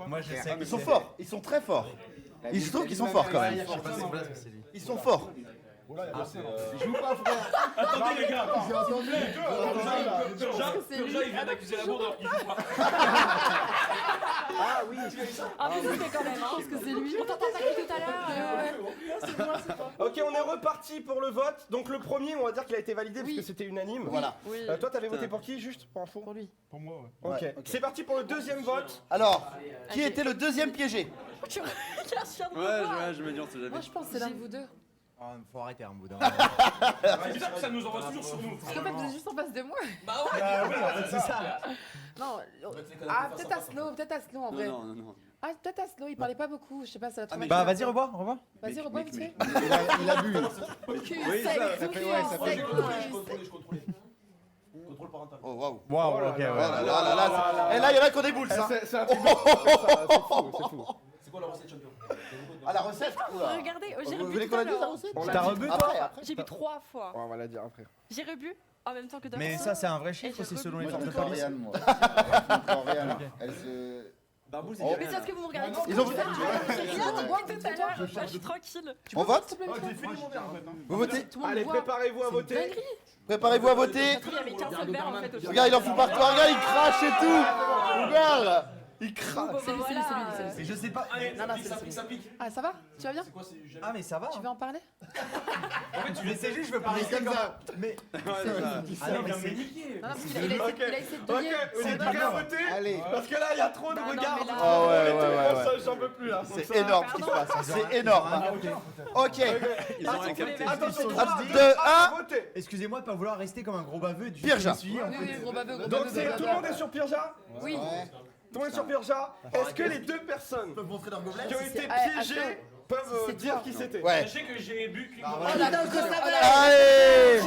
Moi je sais. Ils sont forts, ils sont très forts. Il se trouve qu'ils sont forts quand même. Ils sont forts. Ils jouent pas, frère. Attendez les gars. J'ai entendu. Perja, il vient d'accuser la bourde alors qu'il joue pas. Ah oui. Un peu suspect quand même. Je pense que c'est lui. On t'entend pas depuis tout à l'heure. C'est moi, c'est toi. Ok, on est reparti pour le vote. Donc le premier, on va dire qu'il a été validé parce que c'était unanime. Voilà. Oui. Toi, t'avais voté pour qui, juste pour info? Pour lui. Pour moi, ouais. Ok. Ouais. C'est parti pour le deuxième vote. Alors, qui était le deuxième piégé? Tu regardes, je viens de me Ouais, voir. je me dis, on sait jamais. Moi je pense que c'est l'un de vous deux. Faut arrêter un bout d'un C'est bizarre que ça nous envoie toujours sur nous. Parce qu'en fait vous êtes juste en face de moi. Bah ouais. c'est ça. Non. Ah, peut-être Asno en vrai. Non. Ah, peut-être Asno, il parlait pas beaucoup. Je sais pas, ça va trop Bah vas-y, revois. Vas-y, revois vite fait. Il a bu. Cul Oui, sec, ça, cul sec. Oh waouh. Waouh, ok, Oh là ouais. là là là. Et là, il y en a qui ont des boules, ça. C'est un truc de fou, c'est fou. Ah, la recette? Regardez, j'ai Vous rebu voulez tout qu'on à la dise, la l'heure. recette? T'as rebu toi? Après. J'ai bu 3 fois. On va la dire après. J'ai rebu en même temps que Dorothée. Mais ça c'est un vrai chiffre Et aussi j'ai selon les Moi, forces je de me police. Rihanna, moi. Rihanna. Elle se... Barbouze, Oh. Mais c'est parce que vous me regardez. Ils ont- J'ai rien dit tout à l'heure. Je suis tranquille. On vote? J'ai fini mon verre en fait. Vous votez? Tout le monde Allez, me voit. préparez-vous à voter. Préparez-vous à voter. Il y avait 15 seul verre en fait. au final. Regarde, il en fout partout. Regarde, il crache et tout. Regarde. Il crache. C'est lui, c'est lui, c'est lui. Mais je sais pas. Non, non, c'est lui. Ah, ça va? Tu vas bien? Ah mais ça va. Tu veux en parler? Mais c'est juste je veux parler comme ça. Mais Ouais, c'est ça. ah non mais c'est Non, non, parce qu'il a essayé de Ok, donner. vous êtes prêts à voter? Allez. Parce que là, il y a trop de Non, non, regards. mais là- Oh ouais. Ça, j'en peux plus là. C'est énorme ce qui se passe. C'est énorme. Ok. Ils ont rien capté. Attention, 3, 3, 2, 2, 1. 1, votez. excusez-moi de pas vouloir rester comme un gros baveux et de Pirja. suivre. Oui, oui, gros baveux, gros Donc baveux. c'est tout le monde est sur Pirja? Oui. Tout le monde est sur Pirja. Est-ce que les deux personnes Peuvent montrer leur gobelet? qui ont été Ah, piégées attends. peuvent C'est dire toi. qui c'était? Ouais. Sachez que j'ai bu qu'une Oh gorgée. là là, je savais.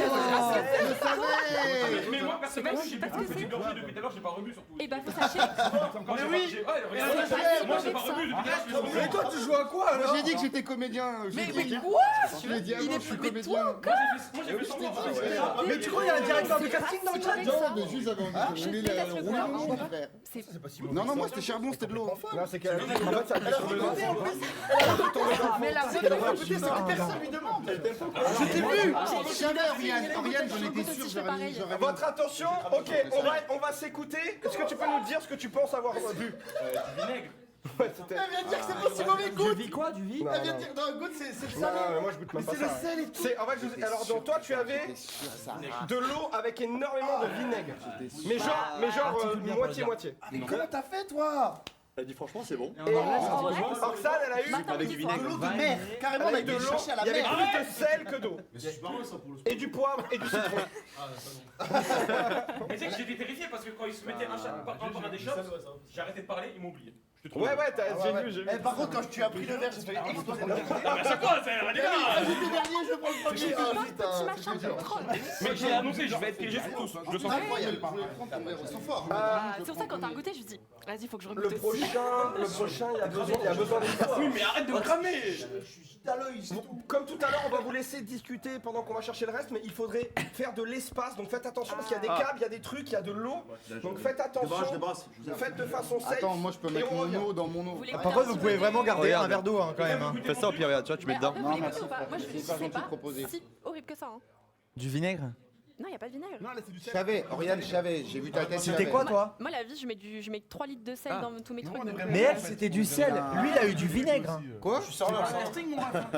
Allez. Mais moi, personnellement, j'ai bu parce que une c'est- petite gorgée depuis tout à l'heure, j'ai pas rebu surtout. Et bah vous sachez. Quand j'ai oui. pas- ouais, regarde, c'est moi pas j'ai pas ça. rebu depuis tout à l'heure, je l'ai rebu. toi, tu joues à quoi Moi j'ai dit que j'étais comédien. Mais quoi? Je l'ai dit Il avant, est je suis mais comédien. Moi j'ai fait semblant. Mais tu crois qu'il y a un directeur de casting dans le chat? Non, mais juste j'avais envie de rouler déteste le rouler bois. mon monde, frère. Non, non, moi c'était charbon, c'était de l'eau. Non, c'est qu'elle a dit en fait, ça a été Mais la C'est que personne lui demande. Je t'ai vu. Je savais, Oriane, j'en étais sûr, j'aurais Votre attention, ok, on va s'écouter. Est-ce que tu peux nous dire ce que tu penses avoir vu? Du vinaigre. Ouais, c'était. Elle vient de dire que c'est pas si mauvais Du goût. vis quoi? Du vis? Non, Elle vient de non. dire dans le goût, c'est le Non, salé. mais moi je goûte même pas C'est le ça. sel et tout. En fait, alors donc toi tu avais de l'eau avec énormément de vinaigre. Mais genre moitié-moitié. Mais comment t'as fait, toi? Elle a dit franchement, c'est bon. Et Roxane, elle a eu Avec du vinaigre. De l'eau de mer. Carrément, on avec a de été l'eau, chercher à la il y avait mer. plus de sel que d'eau. Et du poivre et du citron. Mais tu sais que j'étais terrifié parce que quand ils se mettaient un par un des shots, j'ai arrêté de parler, ils m'ont oublié. Je te trouve. Ouais, j'ai vu. Eh, par contre, quand tu as pris le verre, j'ai fait exploser le verre. Ah, mais à chaque fois, c'est un débat. J'étais dernier, je prends le premier. Ah putain, Machin c'est dur. de troll. Mais j'ai annoncé, je vais être piégé pour tous. Je le sens. Incroyable. Je voulais prendre ton verre. Ils sont forts. C'est pour ça que quand t'as un goûter, je me dis, vas-y, faut que je Le regoute aussi. prochain, il y a besoin d'espace. Oui, mais arrête de me cramer. À l'œil, c'est tout. Comme tout à l'heure, on va vous laisser discuter pendant qu'on va chercher le reste, mais il faudrait faire de l'espace. Donc faites attention parce qu'il y a des câbles, il y a des trucs, il y a de l'eau. Donc faites attention. Faites de façon safe. Attends, moi je peux Et mettre on mon revient eau, dans mon eau. Par contre, vous pouvez vraiment garder un verre d'eau quand même. hein. Fais ça au pire, regarde, tu vois, tu mets Mais dedans. en fait, Non, vous les merci, goûtez ou pas frère, Moi, je c'est hyper sais gentil de pas proposer. si horrible que ça. Hein. Du vinaigre. Non, y a pas de vinaigre. Non, là, c'est du Je sel. savais, Oriane, je savais, j'ai vu ta tête. je C'était savais. quoi toi? Moi, la vie, je mets 3 litres de sel dans tous mes trucs. donc, Mais elle, c'était du sel. Lui, il a eu du vinaigre. Quoi?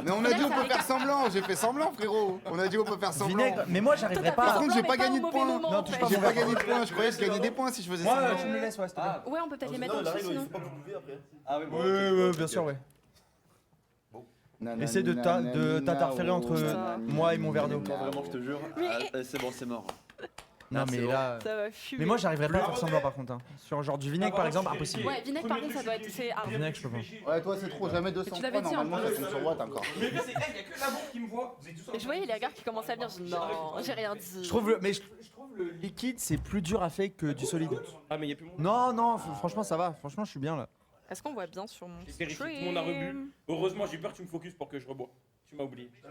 Mais on a dit on peut faire semblant, j'ai fait semblant, frérot. On a dit on peut faire semblant. Vinaigre. Mais moi, j'arriverais Par pas. contre, j'ai pas gagné de points. Non, touche pas J'ai mon pas verre. gagné de points, je croyais que je gagnais des points si je faisais Ouais, semblant. tu me les laisses, ouais, s'il te plaît. Ouais, on peut peut-être les mettre en dessous sinon. Ah oui, bon. Ouais, bien sûr, ouais. Essaie de t'interférer entre moi et mon verre d'eau. Non, vraiment, je te jure. C'est bon, c'est mort. Non, mais là. Ça va fumer. Mais moi, j'arriverais pas à faire semblant par contre. hein. Sur genre du vinaigre, par exemple, impossible. Ouais, vinaigre par contre, ça doit être. C'est hard. Vinaigre, je peux pas. Ouais, toi c'est trop, jamais 200 tu points, l'avais dit, en normalement ça tombe sur Watt encore. Mais le pire, c'est il y a que la banque qui me voit. Vous êtes tous Et je voyais les regards qui commençaient à venir. Je dis non, j'ai rien dit. Je trouve le liquide, c'est plus dur à faire que du solide. Ah, mais il y a plus mon. Non, non, franchement, ça va. Franchement, je suis bien là. Est-ce qu'on voit bien sur mon J'ai vérifié, tout le monde a rebu. Heureusement, j'ai peur que tu me focuses pour que je rebois. Tu m'as oublié. T'as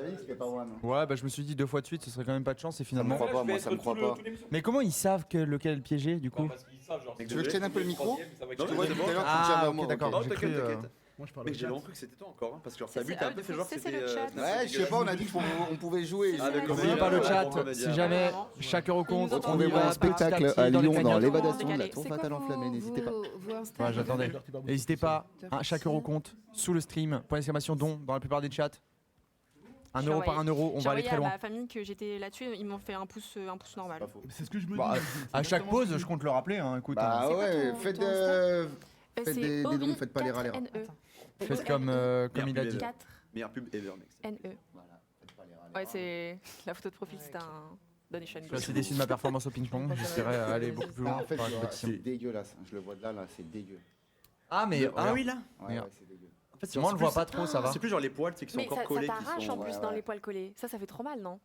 dit que c'était pas One. Ouais, bah je me suis dit 2 fois de suite, ce serait quand même pas de chance et Ça me finalement. croit pas, moi ça me croit pas. Mais comment ils savent que lequel piéger du coup? Parce qu'ils savent, genre. Tu veux que je tienne un peu le micro? Non, Tu vois, c'est depuis bon. tout à l'heure tu me tiens Ah, vers ok, moi. d'accord. Non, J'ai t'inquiète, cru, t'inquiète. Moi, je parle Mec, au j'ai chat. vraiment cru que c'était toi encore, hein, parce que genre, C'est- t'as vu, c'est- t'as ah un peu oui, fait genre c'est c'était. le chat. Ouais, je sais pas, on a dit qu'on pouvait jouer. Ah, d'accord. N'oubliez pas le chat, Ouais, si ouais, jamais ouais. chaque euro compte, on y Retrouvez-moi va en petit à spectacle petit à dans les Lyon dans cagnottes. l'évasion de la Décalé. tour C'est fatale quoi enflammée, n'hésitez pas. vos Insta? Ouais, j'attendais. N'hésitez pas, chaque euro compte sous le stream, point d'exclamation don dans la plupart des chats. 1 euro par 1 euro, on va aller très à loin. ma famille que j'étais là-dessus, ils m'ont fait un pouce normal. C'est ce que je me Bah, dis. à chaque pause, je compte le rappeler, hein, écoute. Bah hein. ouais, ton- faites ton faites des dons, faites pas les rats les rats. Faites comme il a dit. 4 Meilleure pub ever, mec. NE. Ouais, c'est la photo de profil, c'était un donation. Je suis assez déçu de ma performance au ping-pong, j'espérais aller beaucoup plus loin. En fait, par la compétition. c'est dégueulasse. Je le vois de là, c'est dégueu. Ah, mais Ah oui, là. Ouais, Regarde. ouais, c'est dégueu. En fait, moi on le voit pas trop, ça va. C'est plus genre les poils, c'est qui sont Mais encore ça collés. t'arrache qui en sont. plus ouais, dans ouais. les poils collés. Ça fait trop mal, non?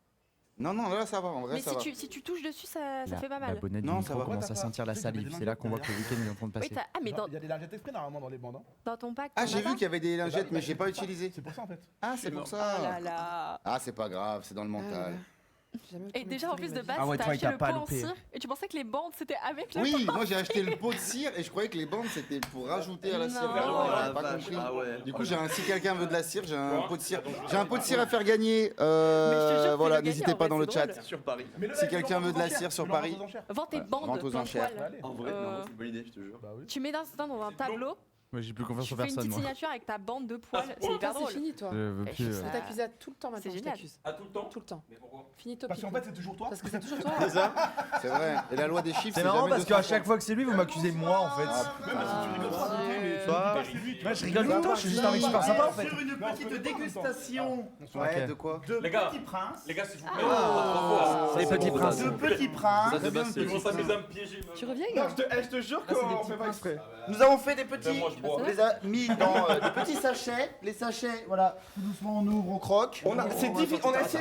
Non, non, là ça va, en vrai Mais ça va. si tu touches dessus, ça fait pas La mal. bonnette du Non, ça micro va. commence à sentir la salive, c'est là qu'on voit que le week-end est en train de Oui, passer. ah, mais Il y a des lingettes exprès normalement dans les bandes. Hein. dans ton pack. Ah, t'en j'ai as vu pas qu'il y avait des lingettes, mais j'ai pas utilisé. C'est pour ça en fait. Ah, c'est pour Oh là ça. là. Ah, c'est pas grave, c'est dans le mental. Et déjà en plus de base, Ah ouais, t'as toi, il acheté t'a le pas pot en loupé. cire et tu pensais que les bandes c'était avec le Oui, moi j'ai acheté le pot de cire et je croyais que les bandes c'était pour rajouter à la cire. Non. Vraiment, Oh la j'avais pas vache, compris. ah ouais. Du coup, si quelqu'un veut de la cire, j'ai un pot de cire. J'ai un pot de cire à faire gagner. Mais je te jure, Voilà, fais-le n'hésitez gagner, pas en dans vrai, le c'est chat. drôle. Sur Paris. Mais le Si mec, quelqu'un il le veut de la vend aux cire sur enchères, Paris. il le vend aux enchères. Vends tes Voilà, bandes vente aux plein de enchères. poils. En vrai, non, c'est une bonne idée, je te jure. Bah oui. Tu mets ça dans un tableau, Moi j'ai plus confiance tu en fais une personne petite moi. signature avec ta bande de poils, c'est Putain, hyper c'est drôle. fini, toi. Je veux Et plus. je Je sais vais t'accuser à tout le temps C'est maintenant. Je génial. t'accuse. Ah, tout le temps. Tout le temps. Mais pourquoi? Finito Parce qu'en fait, c'est toujours toi. Parce que c'est toujours toi. C'est ça? C'est vrai. Et la loi des chiffres, C'est marrant jamais parce 200 qu'à chaque fois que c'est lui, vous m'accusez moi en fait. Toi, Moi je rigole de toi, je suis juste un mec super sympa en fait. Sur une petite dégustation Ouais, de quoi? de Les gars. Petit Prince. Les gars, s'il vous plaît. Les petits princes. De Petit Prince. Ça de base, c'est. Ils vont s'amuser à me piéger. Tu reviens, Non, gars? je te jure qu'on fait pas exprès. Nous avons fait des petits. moi, je bois. On les a mis dans des petits sachets. Les sachets, voilà. Tout doucement, on ouvre, on croque. On a essayé de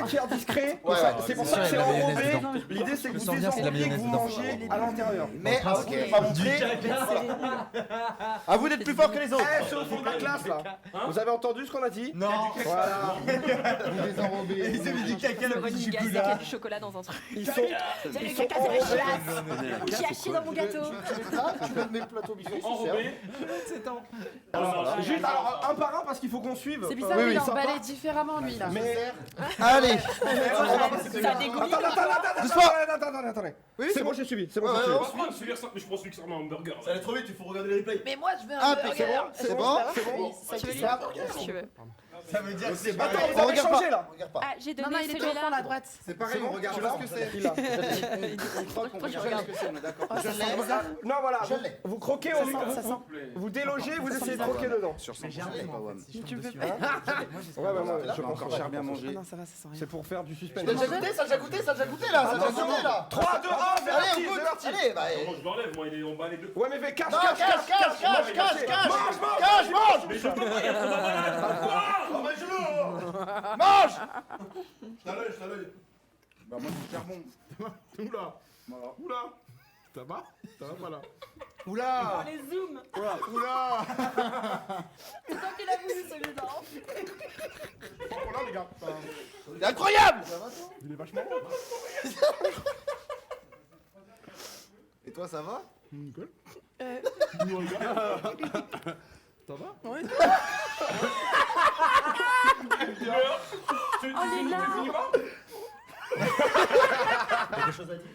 faire discret. Ouais, C'est pour bien ça que sûr, c'est il y a de la mayonnaise enrobé. L'idée c'est que Je vous sens bien, c'est de la désenrobiez, que vous mayonnaise mangez à l'intérieur. Mais ah, ok, pas montrer. À vous d'être plus fort que les autres. Eh, c'est au fond de la classe là. Vous avez entendu ce qu'on a dit? Non. Voilà. Vous désenrobez. Ils avaient dit caca Le le running petit gag, il y chocolat. a du chocolat dans un truc. Ils sont enrobés. Qui a chié dans mon gâteau? Tu veux mes plateaux biffés, c'est Enrobé. Alors, juste alors, un par un parce qu'il faut qu'on suive. C'est bizarre, Oui, lui, oui, il a sympa. emballé différemment, lui, là. Mais Allez. Ça dégouline. attendez. C'est bon, j'ai suivi. C'est bon, j'ai Je suivi. prends celui-là, mais je prends celui qui ressemble à un hamburger. Ça allait trop vite, il faut regarder les replays. Mais moi, je veux un Ah, burger. c'est bon? Tu veux lui si tu veux. Ça veut dire que c'est Attends, vous On avez regarde changé pas. là. Regarde pas. Ah, j'ai Non, donné non, il est au fond, là, à celui-là. droite. C'est pareil, on regarde pas ce que c'est. Il a. On croque, on regarde ce que c'est, on est d'accord. Oh, ça sent bizarre. Non, voilà. Je l'ai. Vous croquez, Ça sent. vous délogez, vous essayez de croquer dedans. Sur son je l'ai pas, Wam. Tu peux pas. Ouais, bah moi, je J'ai pense encore pas. cher bien mangé. Non, ça va, ça sent rien. C'est pour faire du suspense. Ça a déjà goûté, ça a déjà goûté, ça a déjà goûté là, ça a déjà goûté là. 3, 2, 1, c'est Allez, parti, on c'est goûte. parti. Allez, bah. Moi, je l'enlève, moi, il est emballé de. Ouais, mais fais cache, Non, cache, cache, cache, cache, cache, cache. Cache, mange. Mais je peux pas, il y a trop de malade. Oh, bah, je Mange. Je t'allais. Bah, moi, c'est charbon. Oula. Voilà. Oula. Ça va? Ça va pas là? Oula. Les zooms. Oula. C'est toi qui l'as voulu celui-là. Oh là, les gars. C'est incroyable. Il est vachement bon. Et toi, ça va? Nickel. Il nous regarde. Ça va? Ouais. Oh les larmes. Quelque chose à dire?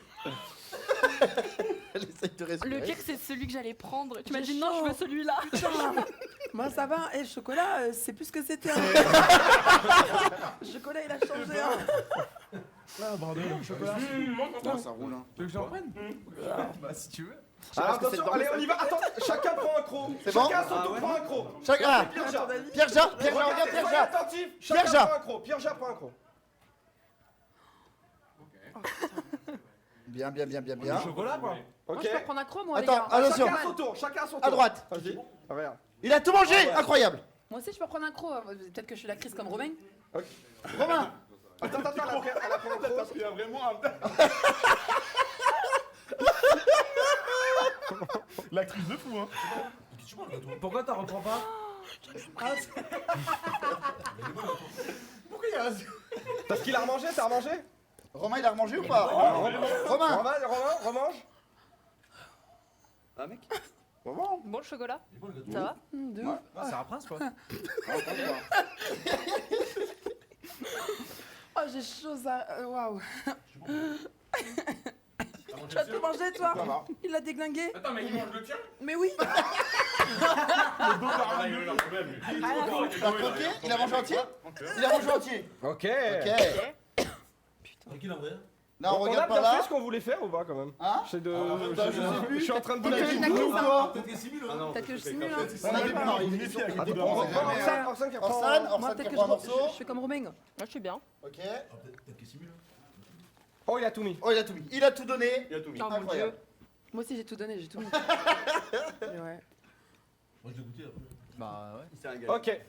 Elle essaye de respirer. Le pire c'est celui que j'allais prendre. Tu m'as dit non, je veux celui-là. Moi ça va, le chocolat, c'est plus ce que c'était. Hein. Le chocolat il a changé. Hein. Ah, bordel, le chocolat. Non, ça roule. Hein. Tu veux que j'en prenne? Bah si tu veux. Alors attention, allez, on y va. Attends, chacun prend un croc. C'est bon? Chacun à son tour prend un croc. Chacun. Pierre-Ja. Pierre-Ja, regarde Pierre-Ja. Attentif. Chacun Pierre-Ja. prend un croc. Pierre-Ja prend un croc. Bien. Le chocolat, quoi. Moi Ok. je peux prendre un croc moi les Attends, gars. attention. Chacun à son tour. Chacun à son tour. À droite. Vas-y. Regarde. Il a tout mangé. Incroyable. Moi aussi je peux prendre un croc. Peut-être que je suis la crise comme Romain. Romain. Attends, elle a pris un croc. Parce qu'il y a vraiment un. L'actrice de fou, hein. Pourquoi t'en reprends pas? Pourquoi il y a un... Parce qu'il a remangé, t'as remangé? Romain, il a remangé ou pas? Romain. Romain, remange. Ah, mec. Bon. Bon le chocolat. Ça va? De ouf. Ah, c'est un prince quoi. Oh j'ai chaud ça. Waouh. Tu as tout mangé toi? Il l'a déglingué? Attends, mais il mange le tien? Mais oui. Ah, il a quand même. T'as croqué? Il a mangé entier? Il a mangé entier. Ok. Ok. Non, on On a regarde bien par fait là. ce qu'on voulait faire ou pas quand même? Hein? C'est de. je sais plus. Je suis en train de Peut-être que j'ai bouger. la crise, hein. Ah non, Peut-être que je simule. Hein. On a des non, il est Méfier avec Ah, les donc, coups on de reprend rang. Orsan qui reprend. Orsan Moi qui peut-être que reprend un morceau. je fais comme Romain. Moi je suis bien. Ok. Oh, il a tout mis. Oh, il a tout mis. Il a tout donné. il a tout mis. Oh mon Incroyable. dieu. Moi aussi j'ai tout donné, j'ai tout mis. Et ouais. Bah ouais. C'est un gars. Ok.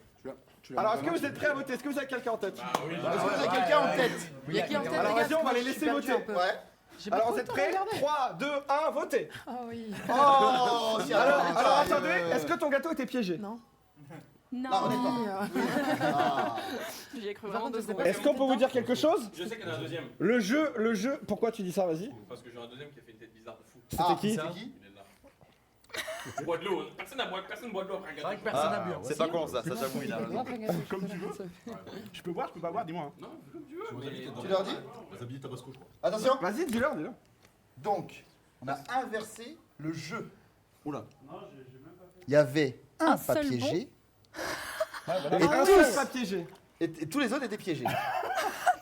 Alors, est-ce que vous êtes prêts à voter? Est-ce que vous avez quelqu'un en tête? Ah oui, Est-ce que vous avez quelqu'un en tête? Il y a qui en tête Alors, les gars, vas-y, on va parce que les moi, je suis laisser perdue voter. un peu. Ouais. J'ai pas Alors, trop vous le êtes temps de prêts? regarder. 3, 2, 1, votez. Ah oui. Oh, si Alors, attendez, est-ce que ton gâteau était piégé? Non. Non. Non, on est pas. J'y ai cru Par vraiment contre, deux je sais secondes. pas Est-ce qu'on peut vous dire quelque chose? Je sais qu'il y en a un deuxième. Le jeu, pourquoi tu dis ça? Vas-y. Parce que j'ai un deuxième qui a fait une tête bizarre de fou. C'était qui? Il est là. Bois de l'eau. Personne boit de l'eau après un C'est vrai gâteau. que personne n'a bu. C'est pas con ça, ça j'avoue, il a raison. Comme tu veux. Je peux boire, je peux pas boire, dis-moi. Hein. Non, comme tu veux. Mais... Tu leur dis? Attention. Vas-y, dis-leur, dis-leur. Donc, on a inversé le jeu. Oula. Il y avait un Un seul pas piégé Et et un tous, seul pas piégé. et tous les autres étaient piégés.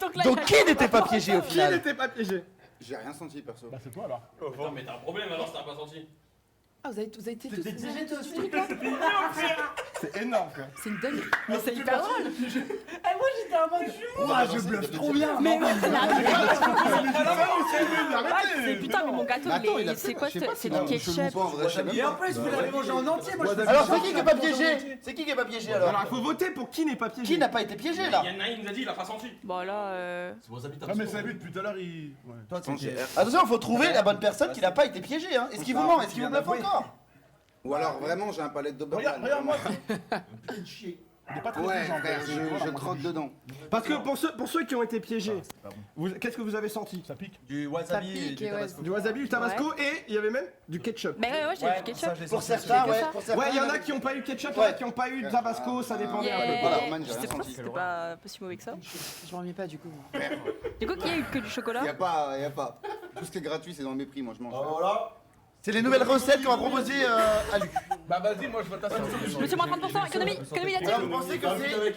Donc là, Donc qui n'était pas piégé au Qui final? n'était pas piégé? J'ai rien senti perso. Bah, c'est toi alors. Putain, mais t'as un problème alors si t'as pas senti. Ah vous avez été tous piégés tous ce truc là? C'est énorme, quoi. C'est une dingue. mais c'est hyper drôle. Ouah, je bluffe trop bien. Mais ouais, Arrêtez. putain, mais mon gâteau, Mais attends, il il a est. C'est fait- quoi? je sais pas C'est s'il a du un chelou ou ketchup. pas, en vrai, je sais même Et pas. en plus, vous l'avez mangé en entier. Moi, je Alors c'est qui n'est pas piégé? C'est qui n'est pas piégé alors? Alors, il faut voter pour qui n'est pas piégé. Qui n'a pas été piégé là? Il y en a un, il nous a dit, il a pas senti. Bon là, Ah, mais c'est lui depuis tout à l'heure, il. Ouais. Toi, Attends, j'ai R. Attention, il faut trouver la bonne personne qui n'a pas été piégée. Hein. Est-ce qu'il vous ment? Est-ce qu'il vous bluffe encore? Ou alors vraiment j'ai un palette de Regarde-moi. Il est pas très Ouais, intelligent, frère, quoi. je croque dedans. Parce que pour ceux qui ont été piégés, qu'est-ce que vous avez senti? Ça pique. Du Ça wasabi et pique, du et ouais. tabasco. Du wasabi, du tabasco et il y avait même du ketchup. bah ouais, j'ai du ketchup. ça, je l'ai Pour senti. certains, que ouais. ça. Pour certains, Ouais, il y en a qui n'ont pas eu ketchup, il y en a qui n'ont pas eu de tabasco, ça dépendait. Yeah. Voilà, man, j'ai Je rien sais pas senti. si c'était pas si mauvais que ça. Je m'en remets pas du coup. Du coup, qui a eu que du chocolat? Y a pas. Tout ce qui est gratuit, c'est dans le mépris, moi je mange. C'est les nouvelles recettes qu'on va proposer à Luc. Bah vas-y, moi je vote à ça. Monsieur moins 30%, économie, économie Alors, là-dessus. vous pensez que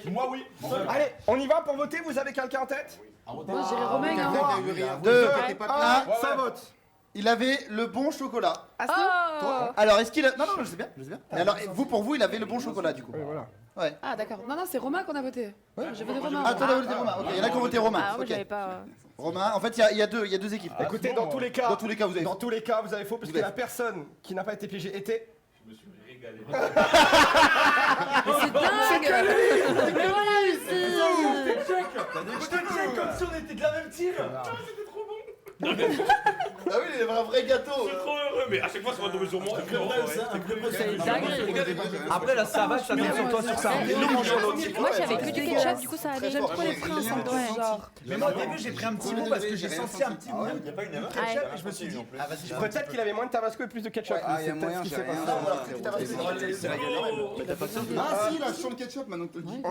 c'est... Moi, oui. Allez, on y va pour voter, vous avez quelqu'un en tête? Moi je dirais Romain. Quelqu'un Hein. qui a eu rien. Deux, T'es pas un, bien. Ça vote. il avait le bon chocolat. Oh. Alors, est-ce qu'il a... Non, je sais bien, je sais bien. Mais alors, pour vous, il avait le bon chocolat, du coup. Voilà. Ouais. Ah d'accord. Non, c'est Romain qu'on a voté. J'ai voté Romain. Ah, toi, t'as voté Romain. Ok, il y en a qui ont voté Romain. Ah, moi Ok. j'avais pas. Romain, en fait, il y a deux équipes. Écoutez, dans tous les cas, Dans tous les cas, vous avez... dans tous les cas, vous avez faux parce Vous que avez- la personne qui n'a pas été piégée était. Je me suis régalé. C'est dingue. Mais voilà, Je te check comme si on était de la même team. Ah oui, il avait un vrai gâteau. Je suis trop heureux. mais à chaque fois, ça va tomber sur moi. C'est une dinguerie. Après, la savage, ça tombe sur toi sur ça. Moi j'avais que du ketchup, du coup ça allait. J'aime trop les princes en vrai, genre. Mais moi, au début, j'ai pris un petit mot parce que j'ai senti un petit mot. Il y a pas une erreur. Ouais. Et je me suis dit, Peut-être qu'il avait moins de tabasco et plus de ketchup. Ah, mais il y a c'est moyen, peut-être ce j'ai qui s'est rien. passé. Ah si, là, sur le ketchup, maintenant que tu le dis.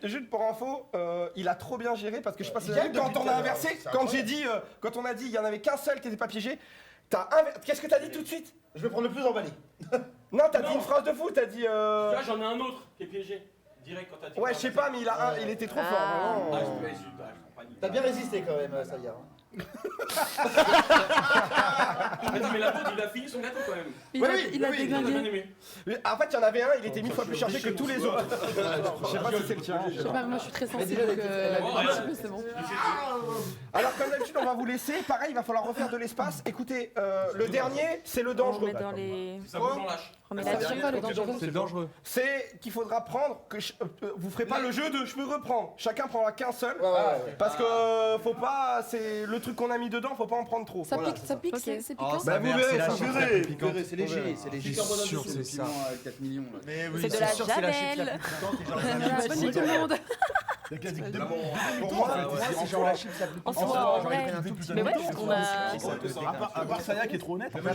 Juste pour info, il a trop bien géré parce que je sais pas si vous avez vu, quand on a inversé, quand j'ai dit, quand on a dit il y en avait qu'un seul qui n'était pas piégé, qu'est-ce que t'as dit tout de suite? Je vais prendre le plus emballé. Non, t'as dit une phrase de fou, t'as dit. Là, j'en ai un autre qui est piégé. Direct quand t'as dit. Ouais, je sais pas, mais il était trop fort. Ah, vraiment. je suis pas T'as bien résisté quand même, ça y est. mais la pote, il a fini son gâteau quand même. Il a J'ai déglingué. bien aimé. En fait, il y en avait un, il était 1000 fois plus chargé que tous les autres. Je sais pas si c'est le tien. Je sais pas, moi je suis très sensible, donc un petit peu c'est bon. Alors, comme d'habitude, on va vous laisser. Pareil, il va falloir refaire de l'espace. Écoutez, le dernier, c'est le On dangereux. met dans les. Ça bouge en lâche. On met Ça la veut dire quoi le dangereux? c'est dangereux. C'est qu'il faudra prendre que vous ferez pas le jeu de je peux reprendre. Chacun prendra qu'un seul. Parce que faut pas, c'est le truc qu'on a mis dedans, faut pas en prendre trop. Ça pique, Ok. c'est piquant. Bah vous verrez, ça verrez. C'est léger, c'est léger. sûr, c'est ça. 4 millions. Là. Mais C'est de la javel. Bonne nuit tout le monde. Il y a quasi que Pour moi, c'est genre la chips la plus En soi, en vrai. Mais ouais, on a. à part Saya qui est trop honnête. Moi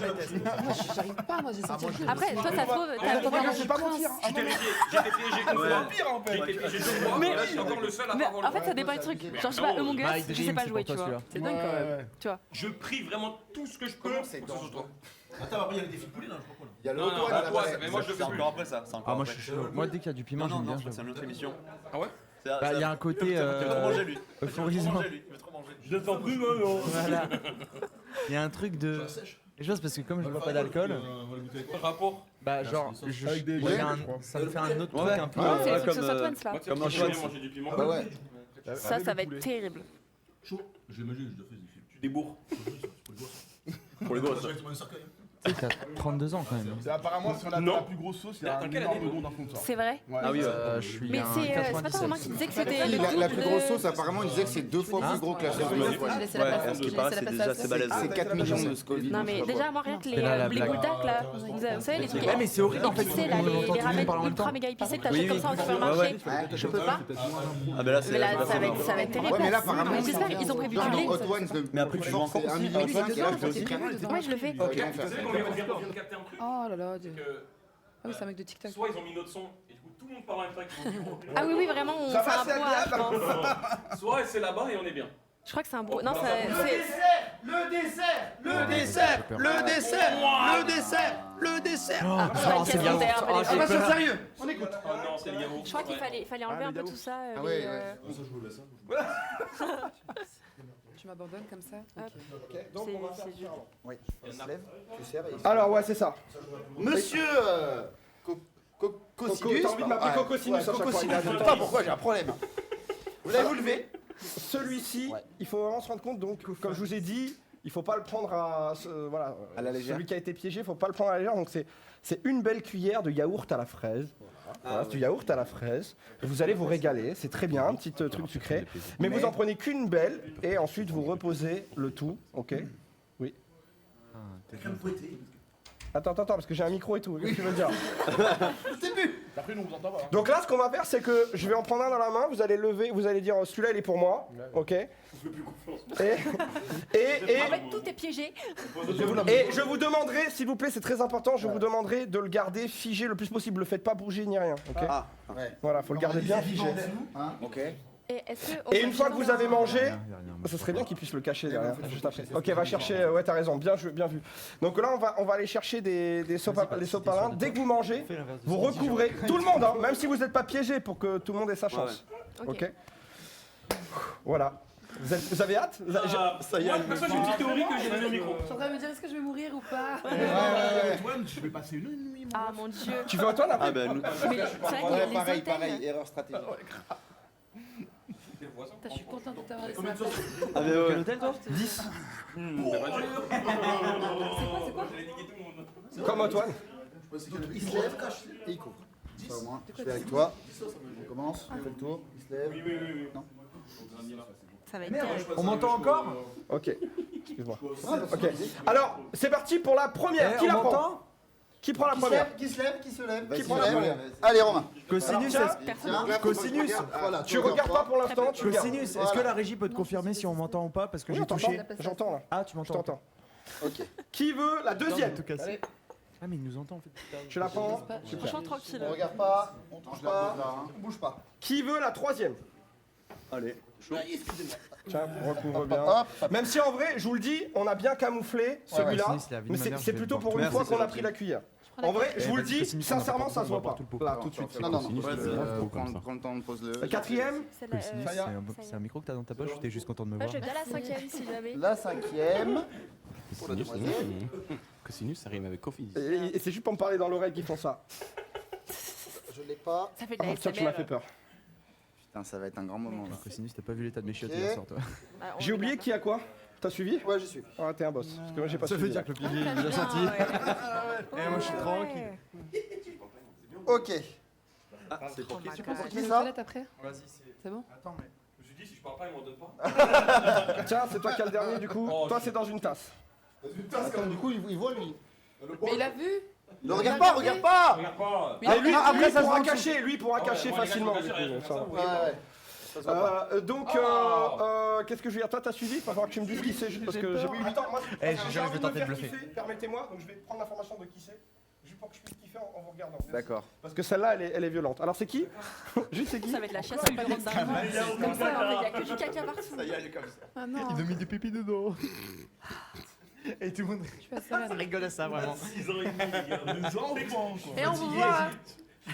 j'arrive pas, moi j'ai senti le Après, toi ça se trouve, t'as Regarde, je vais pas mentir. J'étais piégé comme ça. Pire en fait. J'étais piégé 2 fois. Mais- Et là, je suis encore le seul à Mais pas avoir en le fait, ça dépend du truc. Genre, je sais pas, Among Us, je sais pas jouer, tu vois. C'est dingue quand même. Tu vois. Je prie vraiment tout ce que je peux pour que ce soit toi. Attends, après il y a les défis de poulet là, je crois. Il y a le Non, non, Antoine à là-bas. toi, mais moi je le C'est fais plus. encore après ça. C'est encore Ah, moi après. je suis chaud. Moi, dès qu'il y a du piment, Non, j'aime non, bien. non, c'est une autre émission. Ah ouais? Bah, il y a un côté Il veut trop manger lui. euphorisant. Il veut trop manger lui. Il veut trop manger. Je le sens plus, non. Voilà. Il y a un truc de. Et je pense parce que comme je bois pas d'alcool, Rapport. bah genre, Avec des j'ai bières, un- je crois. ça me fait un autre Ouais. truc un peu. Non, c'est le truc comme, sur Sotwans là. Moi, Comme c'est Antoine. manger du piment. Bah ouais. Ça va être terrible. Chaud. J'ai mangé, je le fais. Tu débourres. Pour les gosses. Tu sais, t'as 32 ans quand même. C'est apparemment si on a Non. la plus grosse sauce, il y a Attends, un quelle énorme année, don dans le fond de ça. C'est vrai. Ouais. Ah oui, Je suis Mais un c'est pas toi 97. Romain qui disait que c'était Oui, le la double plus grosse sauce, apparemment, il disait que c'est 2 fois plus gros que la sauce de J'ai Antoine. laissé la place. parce que J'ai pareil, laissé c'est la déjà place. assez balèze. C'est 4 millions de Scoville. Non mais déjà moi rien que C'est là la les blague. bulldacs là, vous savez les trucs Ouais, mais c'est horrible en fait. épicés là, On entend les tout le monde ramen parler en même ultra temps. méga épicés que Oui, t'achètes oui. comme ça au supermarché. Je peux pas. Ah ben là c'est. Mais là ça va être terrible. Ouais, mais là, apparemment, Mais j'espère qu'ils ont prévu du lait. Hot Ones, le Mais après, plus tu fort, vends c'est 1,5 million. Mais c'est Et là, dedans, je te c'est dis, prévu dedans. Ouais je le fais. Ok, Tu sais qu'on vient de capter un truc. Oh là là, Dieu. Que Ah oui, c'est un mec de TikTok. soit ils ont mis notre son et du coup tout le monde parle en même temps qu'ils vont dire. Ah oui oui vraiment on fait Ça un va, c'est poids je agréable. pense. Soit c'est là-bas et on est bien. Je crois que c'est un beau. Non c'est. Le dessert, le dessert, le dessert. Ah, c'est le yaourt. Ah, j'ai peur. Sérieux, on écoute. Oh non, c'est le yaourt. Je crois qu'il fallait enlever un peu tout ça. Ah les, ouais, Tu m'abandonnes comme ça? Donc on va faire c'est dur. différemment. Oui, on se lève, tu sers et... Alors ouais, c'est ça. Monsieur Cocosinus. T'as envie de m'appeler Cocosinus à chaque fois. Je sais pas pourquoi, j'ai un problème. Vous l'avez vous levé? Celui-ci, Ouais. il faut vraiment se rendre compte, donc comme je vous ai dit, il faut pas le prendre à, voilà, À la légère. Celui qui a été piégé, il faut pas le prendre à la légère. Donc c'est une belle cuillère de yaourt à la fraise. Voilà, c'est du yaourt à la fraise. Et vous allez vous régaler, c'est très bien, un petit truc sucré. Mais vous en prenez qu'une belle et ensuite vous reposez le tout, ok? Oui. Attends, parce que j'ai un micro et tout. Qu'est-ce que tu veux dire? Après, nous on vous entend pas. Donc là, ce qu'on va faire, c'est que je vais en prendre un dans la main. Vous allez lever, vous allez dire celui-là, il est pour moi, ok? Et En fait tout est piégé. Et je vous demanderai, s'il vous plaît, c'est très important, je vous demanderai de le garder figé le plus possible. Le faites pas bouger ni rien, ok? Ah, ouais. Voilà, faut le garder bien figé. Hein, ok. Et est-ce que. Et une fois que vous avez mangé, ce serait bien qu'il puisse le cacher derrière, juste après. Ok, va chercher, ouais, t'as raison, bien vu. Donc là, on va aller chercher les sopalins. Dès que vous mangez, vous recouvrez, tout le monde, hein, même si vous n'êtes pas piégé, pour que tout le monde ait sa chance. Ok. Voilà. Vous avez hâte? Ça y est. Moi, j'ai une petite théorie que j'ai donné au micro. Je suis en train de me dire, est-ce que je vais mourir ou pas? Antoine, je vais passer une nuit. Ah mon dieu. Tu veux Antoine après? Ah ben nous. Mais c'est vrai qu'il y a Ouais, les pareil, hôtels. pareil, erreur stratégique. Putain, je suis contente de t'avoir laissé ma place. Ah ben ouais. L'hôtel toi 10. C'est quoi? Comme Antoine. Il se lève et il couvre. Ça au moins, je vais avec toi. On commence, on fait le tour, il se lève. Oui. Non. Ça va être terrible. On m'entend encore? Ok, excuse-moi. Ok, alors c'est parti pour la première. Qui la prend? Qui prend la première? Qui se lève? Qui se lève? Qui prend la première? Allez, Romain. Cosinus, Cosinus, Voilà, Tu regardes pas pour l'instant, tu regardes. Cosinus, est-ce que la régie peut te confirmer si on m'entend ou pas? Parce que Oui, j'ai on t'entend. touché. J'entends là. Ah, tu Je m'entends? t'entends. Ok. Qui veut la deuxième? Ah, mais il nous entend en fait. Tu la prends? Franchement, tranquille. On regarde pas, on touche pas, on bouge pas. Qui veut la troisième? Allez. Tiens, recouvre bien. Hop. Même si en vrai, je vous le dis, on a bien camouflé celui-là, Cosinus, la vie de mais ma mère, c'est je vais plutôt le pour voir. une fois Merci, qu'on a c'est pris la gentil. cuillère. En vrai, je vous le dis, Cosinus, on va sincèrement, pas- ça se voit on va pas. tout le pot. Là, tout de suite. Non, non, non. Prends le temps de pose le. Quatrième? Cosinus, Ça y est. c'est un micro que t'as dans ta poche, t'es juste content de me Moi, voir. je veux bien la 5e si jamais. La cinquième. Cosinus, ça rime avec Kofi. Et c'est juste pour me parler dans l'oreille qu'ils font ça. Je l'ai pas. Ça fait de la Tiens, tu m'as fait SMR. peur. Putain, ça va être un grand moment là. Cosinus, t'as pas vu l'état de mes chiottes Ok. hier soir, toi? Ah, on J'ai est oublié là. qui a quoi? T'as suivi? Ouais, j'y suis. Ah, t'es un boss. Parce que moi, j'ai pas Ça suivi. veut dire que le Ah, pilier très il est bien, sorti. ouais. Et moi je suis tranquille. Ok. Ah, c'est pour qui? Oh my tu God. Pour Tu qui vas aux ça? toilettes après? Vas-y, c'est. C'est bon? Attends, mais. Je me suis dit, si je parle pas, ils m'en donnent pas. Tiens, c'est toi qui as le dernier du coup. Oh, Toi, c'est dans une tasse. Attends, du coup, il voit lui. Mais il a vu? Ne regarde pas, regarde pas. Regarde pas. Mais Ah, lui, après, lui, ça se pourra voit cacher, lui pourra Ah ouais, cacher moi, les gars, facilement. je peux cacher, du coup, je ça. peux Ouais, ouais. Ça se voit pas. Donc, qu'est-ce que je veux dire? Toi, t'as suivi? Il va falloir que tu me dises qui c'est, juste parce que j'ai. Attends, moi, Eh, j'ai je envie vais de tenter me de faire bluffer. kiffer. Permettez-moi, donc je vais prendre l'information de qui c'est, juste pour que je puisse kiffer en vous regardant. Merci. D'accord. Parce que celle-là, elle est violente. Alors, c'est qui? Juste, c'est qui? Ça va être la chasse fulgurante d'un coup. Comme ça, il y a que du caca partout. Ça y est, elle est comme ça. Ah non. Il a mis des pépis dedans. Et tout le monde Je suis assez malade. rigole à ça, vraiment. 6 ans et demi, les gars. Des enfants, quoi. Et on vous voit. Hein.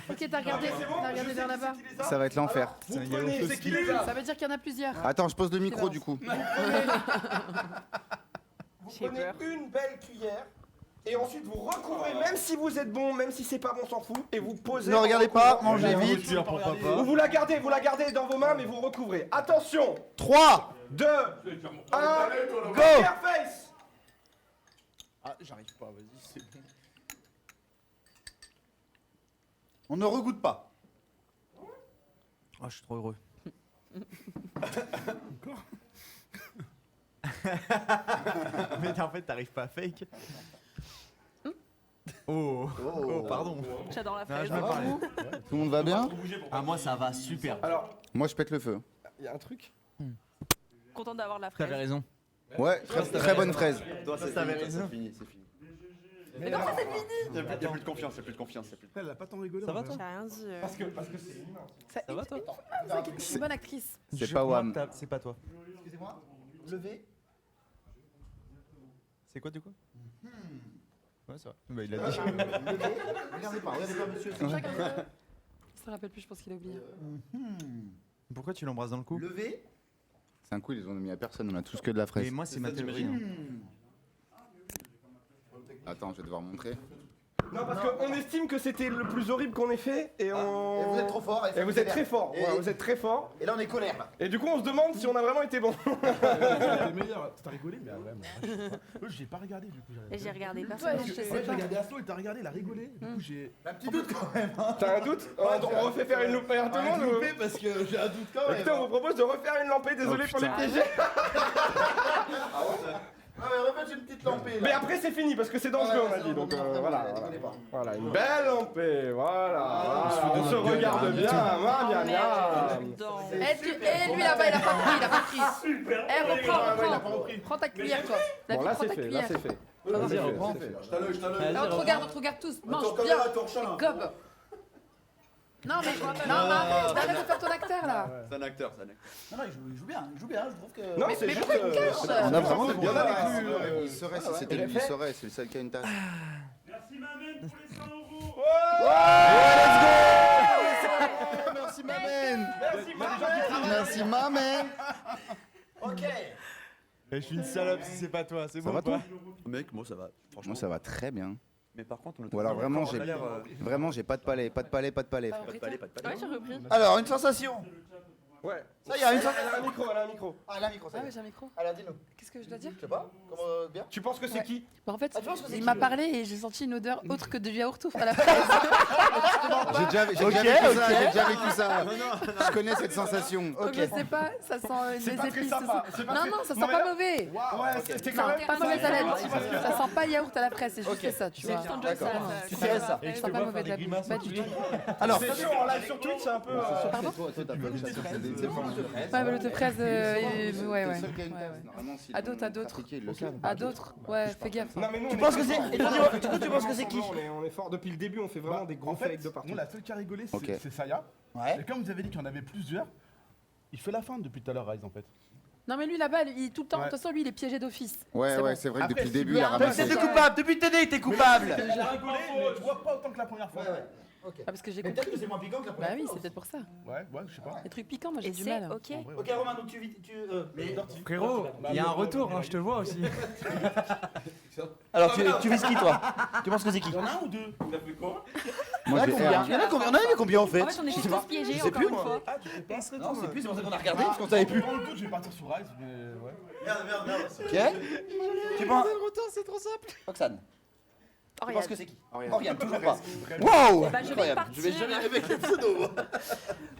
Ok, t'as regardé. C'est bon, T'as regardé je sais vers là-bas. qui les a. Ça va être l'enfer. Alors, vous prenez, c'est qui les a? Ça veut dire qu'il y en a plusieurs. Attends, je pose le micro du coup. Vous J'ai prenez peur. une belle cuillère et ensuite vous recouvrez, même si vous êtes bon, même si c'est pas bon, on s'en fout, et vous posez. Ne en regardez pas, recouvrant. mangez vite. Ou vous la gardez dans vos mains, mais vous recouvrez. Attention, 3, 2, 1, go. poker face. Ah, j'arrive pas, vas-y, c'est bon. On ne regoute pas. Oh, je suis trop heureux. Mais en fait, t'arrives pas à fake. Oh, oh, pardon. J'adore la Non, fraise. je me parlais. Tout le monde va bien? Ah, moi ça va super. Alors, Moi je pète le feu. il y a un truc. Contente d'avoir la fraise. T'avais raison. Ouais, très bonne fraise. Toi, c'est t'avais fini, raison. c'est fini, c'est fini. Mais non, c'est fini. Y'a plus de confiance, y'a plus de confiance, y'a plus de Elle a pas tant rigolé. Ça va, en vrai. toi? J'ai rien dit. Parce que c'est humain. Ça va, toi? C'est une bonne actrice. C'est pas Wham. C'est pas toi. Excusez-moi. Levez. C'est quoi du coup? Ouais, c'est vrai. Bah, il a dit. Regardez pas, monsieur. Il se rappelle plus, je pense qu'il a oublié. Pourquoi tu l'embrasses dans le cou? Levez. C'est un coup, ils ont mis à personne, on a tous que de la Mais fraise. moi, c'est ma théorie. hein. Attends, je vais devoir montrer. Non, parce qu'on estime que c'était le plus horrible qu'on ait fait et on. Et vous êtes trop fort. Et vous êtes très fort. Et- Voilà, vous êtes très fort. Et là, on est colère. Là. Et du coup, on se demande si on a vraiment été bon. T'es meilleur. T'as rigolé, mais ouais, moi, j'ai pas regardé du coup. Et j'ai regardé Ouais, personne. je sais Ouais, j'ai pas. regardé Aslo et t'as regardé, il a rigolé. Du coup, j'ai. Un petit doute quand même. Hein. T'as un doute? On refait faire une loupe à tout le monde ou... loupé parce que j'ai un doute quand même. Écoutez, on vous propose de refaire une lampée, désolé Oh, pour les putain. piéger. Ah ouais, refaites une petite lampée. Là. Mais après c'est fini parce que c'est dangereux on a Ouais, dit, donc non, voilà. déconnez pas. Voilà, une belle lampée, voilà. On se gueule, regarde il y bien, a miam, miam. Et lui là-bas, il a pas compris, il a pas pris. Eh, reprends. Prends ta cuillère, toi. Bon là Prends c'est ta fait, là cuillère. c'est fait. Vas-y, reprends. Là, on te regarde tous. Mange bien. Et gobe. Non, mais arrête de faire ton acteur là. C'est un acteur, c'est un acteur. Non, il joue bien. Je trouve que. Non, Mais c'est juste. pourquoi il cache On a vraiment Il y en a des plus. Il serait, si c'était lui, il serait, c'est le seul qui a une tasse. Merci, Mamen, pour les 100 euros. Merci Mamen. Merci Merci Mamen. Ok. Je suis une salope si c'est pas toi, c'est Ça bon va ou pas? toi? Mec, moi ça va. Franchement, Moi ça va très bien. Mais par contre, on a Ou alors vraiment on a l'air, j'ai pas de palais, pas de palais, pas de palais. pas de palais, pas de palais. Ouais, j'ai repris. Alors, une sensation. Ouais. Ça y est, une fois. Elle a un micro, elle a un micro. Ah, elle a un micro, ça Ah y ouais, est. j'ai un micro. Alors, dis-nous. Qu'est-ce que je dois dire? Je sais pas. Comment bien? Tu penses que c'est Ouais. qui? Bah en fait, Ah, tu penses que c'est il qui, m'a lui parlé et j'ai senti une odeur autre que de yaourt à la fraise. J'ai déjà vécu ça, j'ai déjà vécu ça. Je connais cette sensation. Donc je sais pas, ça sent C'est des pas très épices. sympa, c'est pas Non, très- non, ça Non, sent mais pas là- mauvais. Ouais, c'était Non, quand même. pas mauvaise haleine. Ouais. Ça sent pas yaourt à la fraise, c'est juste ça, tu vois. D'accord. Tu Ça fais ça. sent pas mauvais de la bouche, pas du tout. Alors, C'est sûr, en live sur Twitch, c'est un peu. Pardon? Toi, t'as pas vu ça sur CD. Ouais, veloute de fraise, ouais, ouais. À d'autres, à d'autres. Ils le savent. À d'autres, ouais, fais gaffe. Non, mais nous, Tu on penses est que c'est- très et toi, forts. du coup, tu penses que c'est qui? On est fort. Depuis le début, on fait vraiment des gros En fakes de fait, partout. nous, la seule qui a rigolé, Ok. c'est Saya. Ouais. Et comme vous avez dit qu'il y en avait plusieurs, il fait la fin depuis tout à l'heure, Rise, en fait. Non, mais lui là-bas, il tout le temps, de Ouais. toute façon, lui, il est piégé d'office. Ouais, C'est ouais, bon. c'est vrai que depuis Après, le début, si il a vous- ramassé. T'es coupable. Depuis le TD, t'es coupable. J'ai rigolé, mais tu vois pas autant que la première fois. Ouais, ouais. Ok. Ah, parce que j'ai Mais compris. peut-être que c'est moins piquant que la Bah première oui, fois c'est peut-être pour ça. Ouais, je sais pas. Les trucs piquants, moi j'ai Et du c'est mal. ok. Ok, Romain, donc tu Frérot, il y a un retour, hein, je te vois aussi. Alors, tu vises qui, toi? Tu penses que c'est qui? Il y en a un ou deux? T'as fait quoi? Moi, j'ai Combien? Il y en a combien? On en avait combien en fait? En fait, on est tous piégés Je sais encore plus, une moi. fois. Ah, tu sais pas? Non, c'est plus, c'est pour ça qu'on a regardé, parce qu'on savait plus. Dans le doute, je vais partir sur Rise, mais ouais. Ok. Tu penses. c'est trop simple. Roxane, tu Oriane. penses que c'est qui? Oriane, toujours pas. Wow! Bah, je vais Incroyable. partir. Je vais jamais arriver avec les pseudos.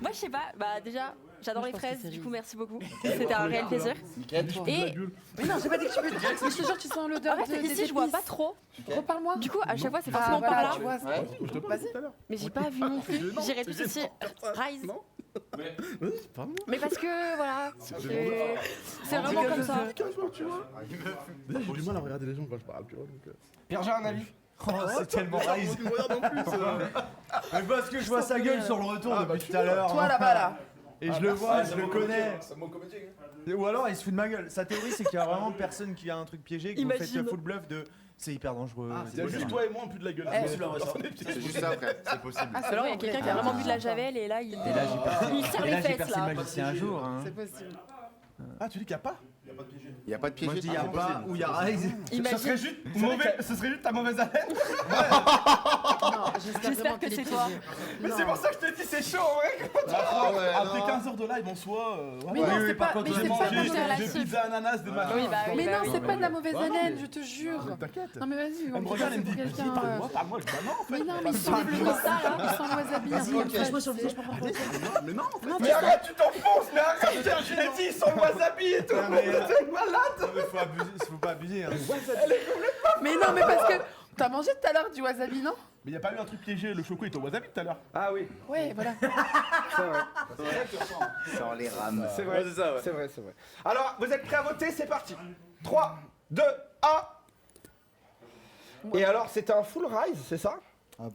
Moi, je sais pas. Bah, déjà, j'adore Moi, les je pense que fraises. c'est Du coup, Riz. merci beaucoup. C'était un réel plaisir. Nickel. Et Mais non, j'ai pas dit que tu peux. Mais je te jure, tu sens l'odeur en fait, des ici, je vois épices. pas trop. Reparle-moi. Du coup, à chaque fois, c'est Ah, forcément par voilà, là. tu vois. Ouais. Je te pose tout à l'heure. Mais j'ai pas vu non plus. J'irais plus aussi Rise. Mais parce que voilà, c'est vraiment comme ça. Déjà, j'ai du mal à regarder les gens quand je parle, tu vois. Donc, Pierre, j'ai un avis. Oh, c'est tellement Rise. Mais parce que je vois sa gueule sur le retour depuis tout à l'heure. Toi hein. là-bas là. Et je le vois, je le connais. Ou alors il se fout de ma gueule. Sa théorie c'est qu'il y a vraiment personne qui a un truc piégé, que vous faites Imagine. full bluff de c'est hyper dangereux. il y a juste toi et moi, on pue de la gueule. C'est juste ça, frère. C'est possible. Ah, c'est Alors, il y a vrai. quelqu'un qui a vraiment bu de la javel et là, il Et là j'ai percé, il serre et là, les j'ai fesses percé là. le magicien un jour. Hein. C'est possible. Ah, tu dis qu'il n'y a pas? Il n'y a pas de piégé. Moi je dis y a pas ou y a Rise. Ce serait juste ce serait juste ta mauvaise haleine. Non, j'espère vraiment que qu'il est c'est toi. piégé. Mais c'est pour ça que je te dis, c'est chaud, ouais. Ah ouais, Après non. 15 heures de live en soi, Mais ouais. non, oui, c'est par pas. contre, Mais j'ai c'est pas mangé manger à Des la soupe. pizzas ananas, des machins. Oui, bah oui, Mais bah non, oui. c'est pas de la mauvaise Bah non, haleine, mais- je te jure. T'inquiète. Non mais vas-y, on Elle me peut regarde, passer elle me pour dit, quelqu'un. parle-moi, parle-moi. Je dis, bah non, en fait. Mais non, mais il sent le ça là, il sent le wasabi. un peu Ok. comme ça. Moi sur le visage, je prends pas. Mais non, en fait. Mais arrête, tu t'enfonces, mais arrête. J'ai dit, ils sont wasabi et tout. T'es malade. Faut pas abuser. Hein. Mais non, mais parce que t'as mangé tout à l'heure du wasabi, non? Mais il n'y a pas eu un truc piégé, le choco était au wasabi tout à l'heure. Ah oui, Ouais, voilà. c'est vrai. Sans les rames. C'est vrai, c'est ça, ouais. c'est vrai, c'est vrai. Alors, vous êtes prêts à voter? C'est parti. 3, 2, 1. Et alors, c'était un full Rise, c'est ça?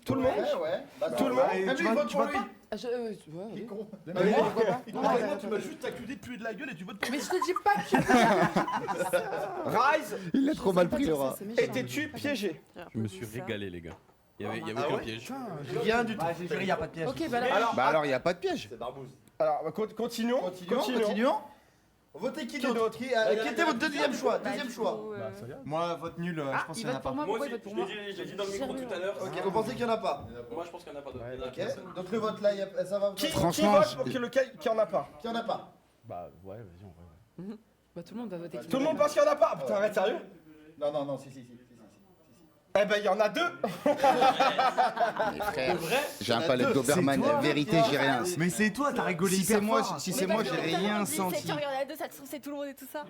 Tout le monde? Ouais, ouais. Bah, Tout le monde? Même lui, il vote pour lui. Ah, tu vois, oui. Con. Mais oui, moi, pourquoi pas. non, mais moi, tu m'as juste accusé de puer de la gueule et tu votes pour. Mais je te dis pas que Rise, Il l'a trop mal pris, le rat. étais-tu piégé? Je me suis régalé, les gars. Il y avait aucun piège. Rien du tout. J'ai juré, y a pas de piège. Ok, bah là. Alors, Bah alors, il n'y a pas de piège. alors continuons. Continuons. Votez qui d'autre? Qui était votre deuxième choix? Deuxième choix. Moi vote nul, je pense Il qu'il y en a vote pour pas. moi, Moi pourquoi il aussi, vote pour moi? j'ai dit dans le micro tout à l'heure. Ok, vous pensez qu'il y en a pas? Moi, je pense qu'il n'y en a pas d'autres. Il y en a Ok. personne. Donc le vote là, ça va. Qui Franchement, vote pour lequel qu'il n'y en a pas? Qui en a pas? Bah ouais, vas-y, on va. Bah tout le monde va voter. Tout le monde pense qu'il n'y en a pas? Putain, arrête, sérieux? Non, si. Eh ben, il y en a deux. Mais frère, j'ai un palais d'Oberman. C'est toi, La vérité, j'ai rien. Mais c'est toi, t'as rigolé Si hyper c'est moi, fort. si c'est moi, j'ai rien senti. C'est sûr, il y en a deux, ça se trouve, c'est tout le monde et tout ça.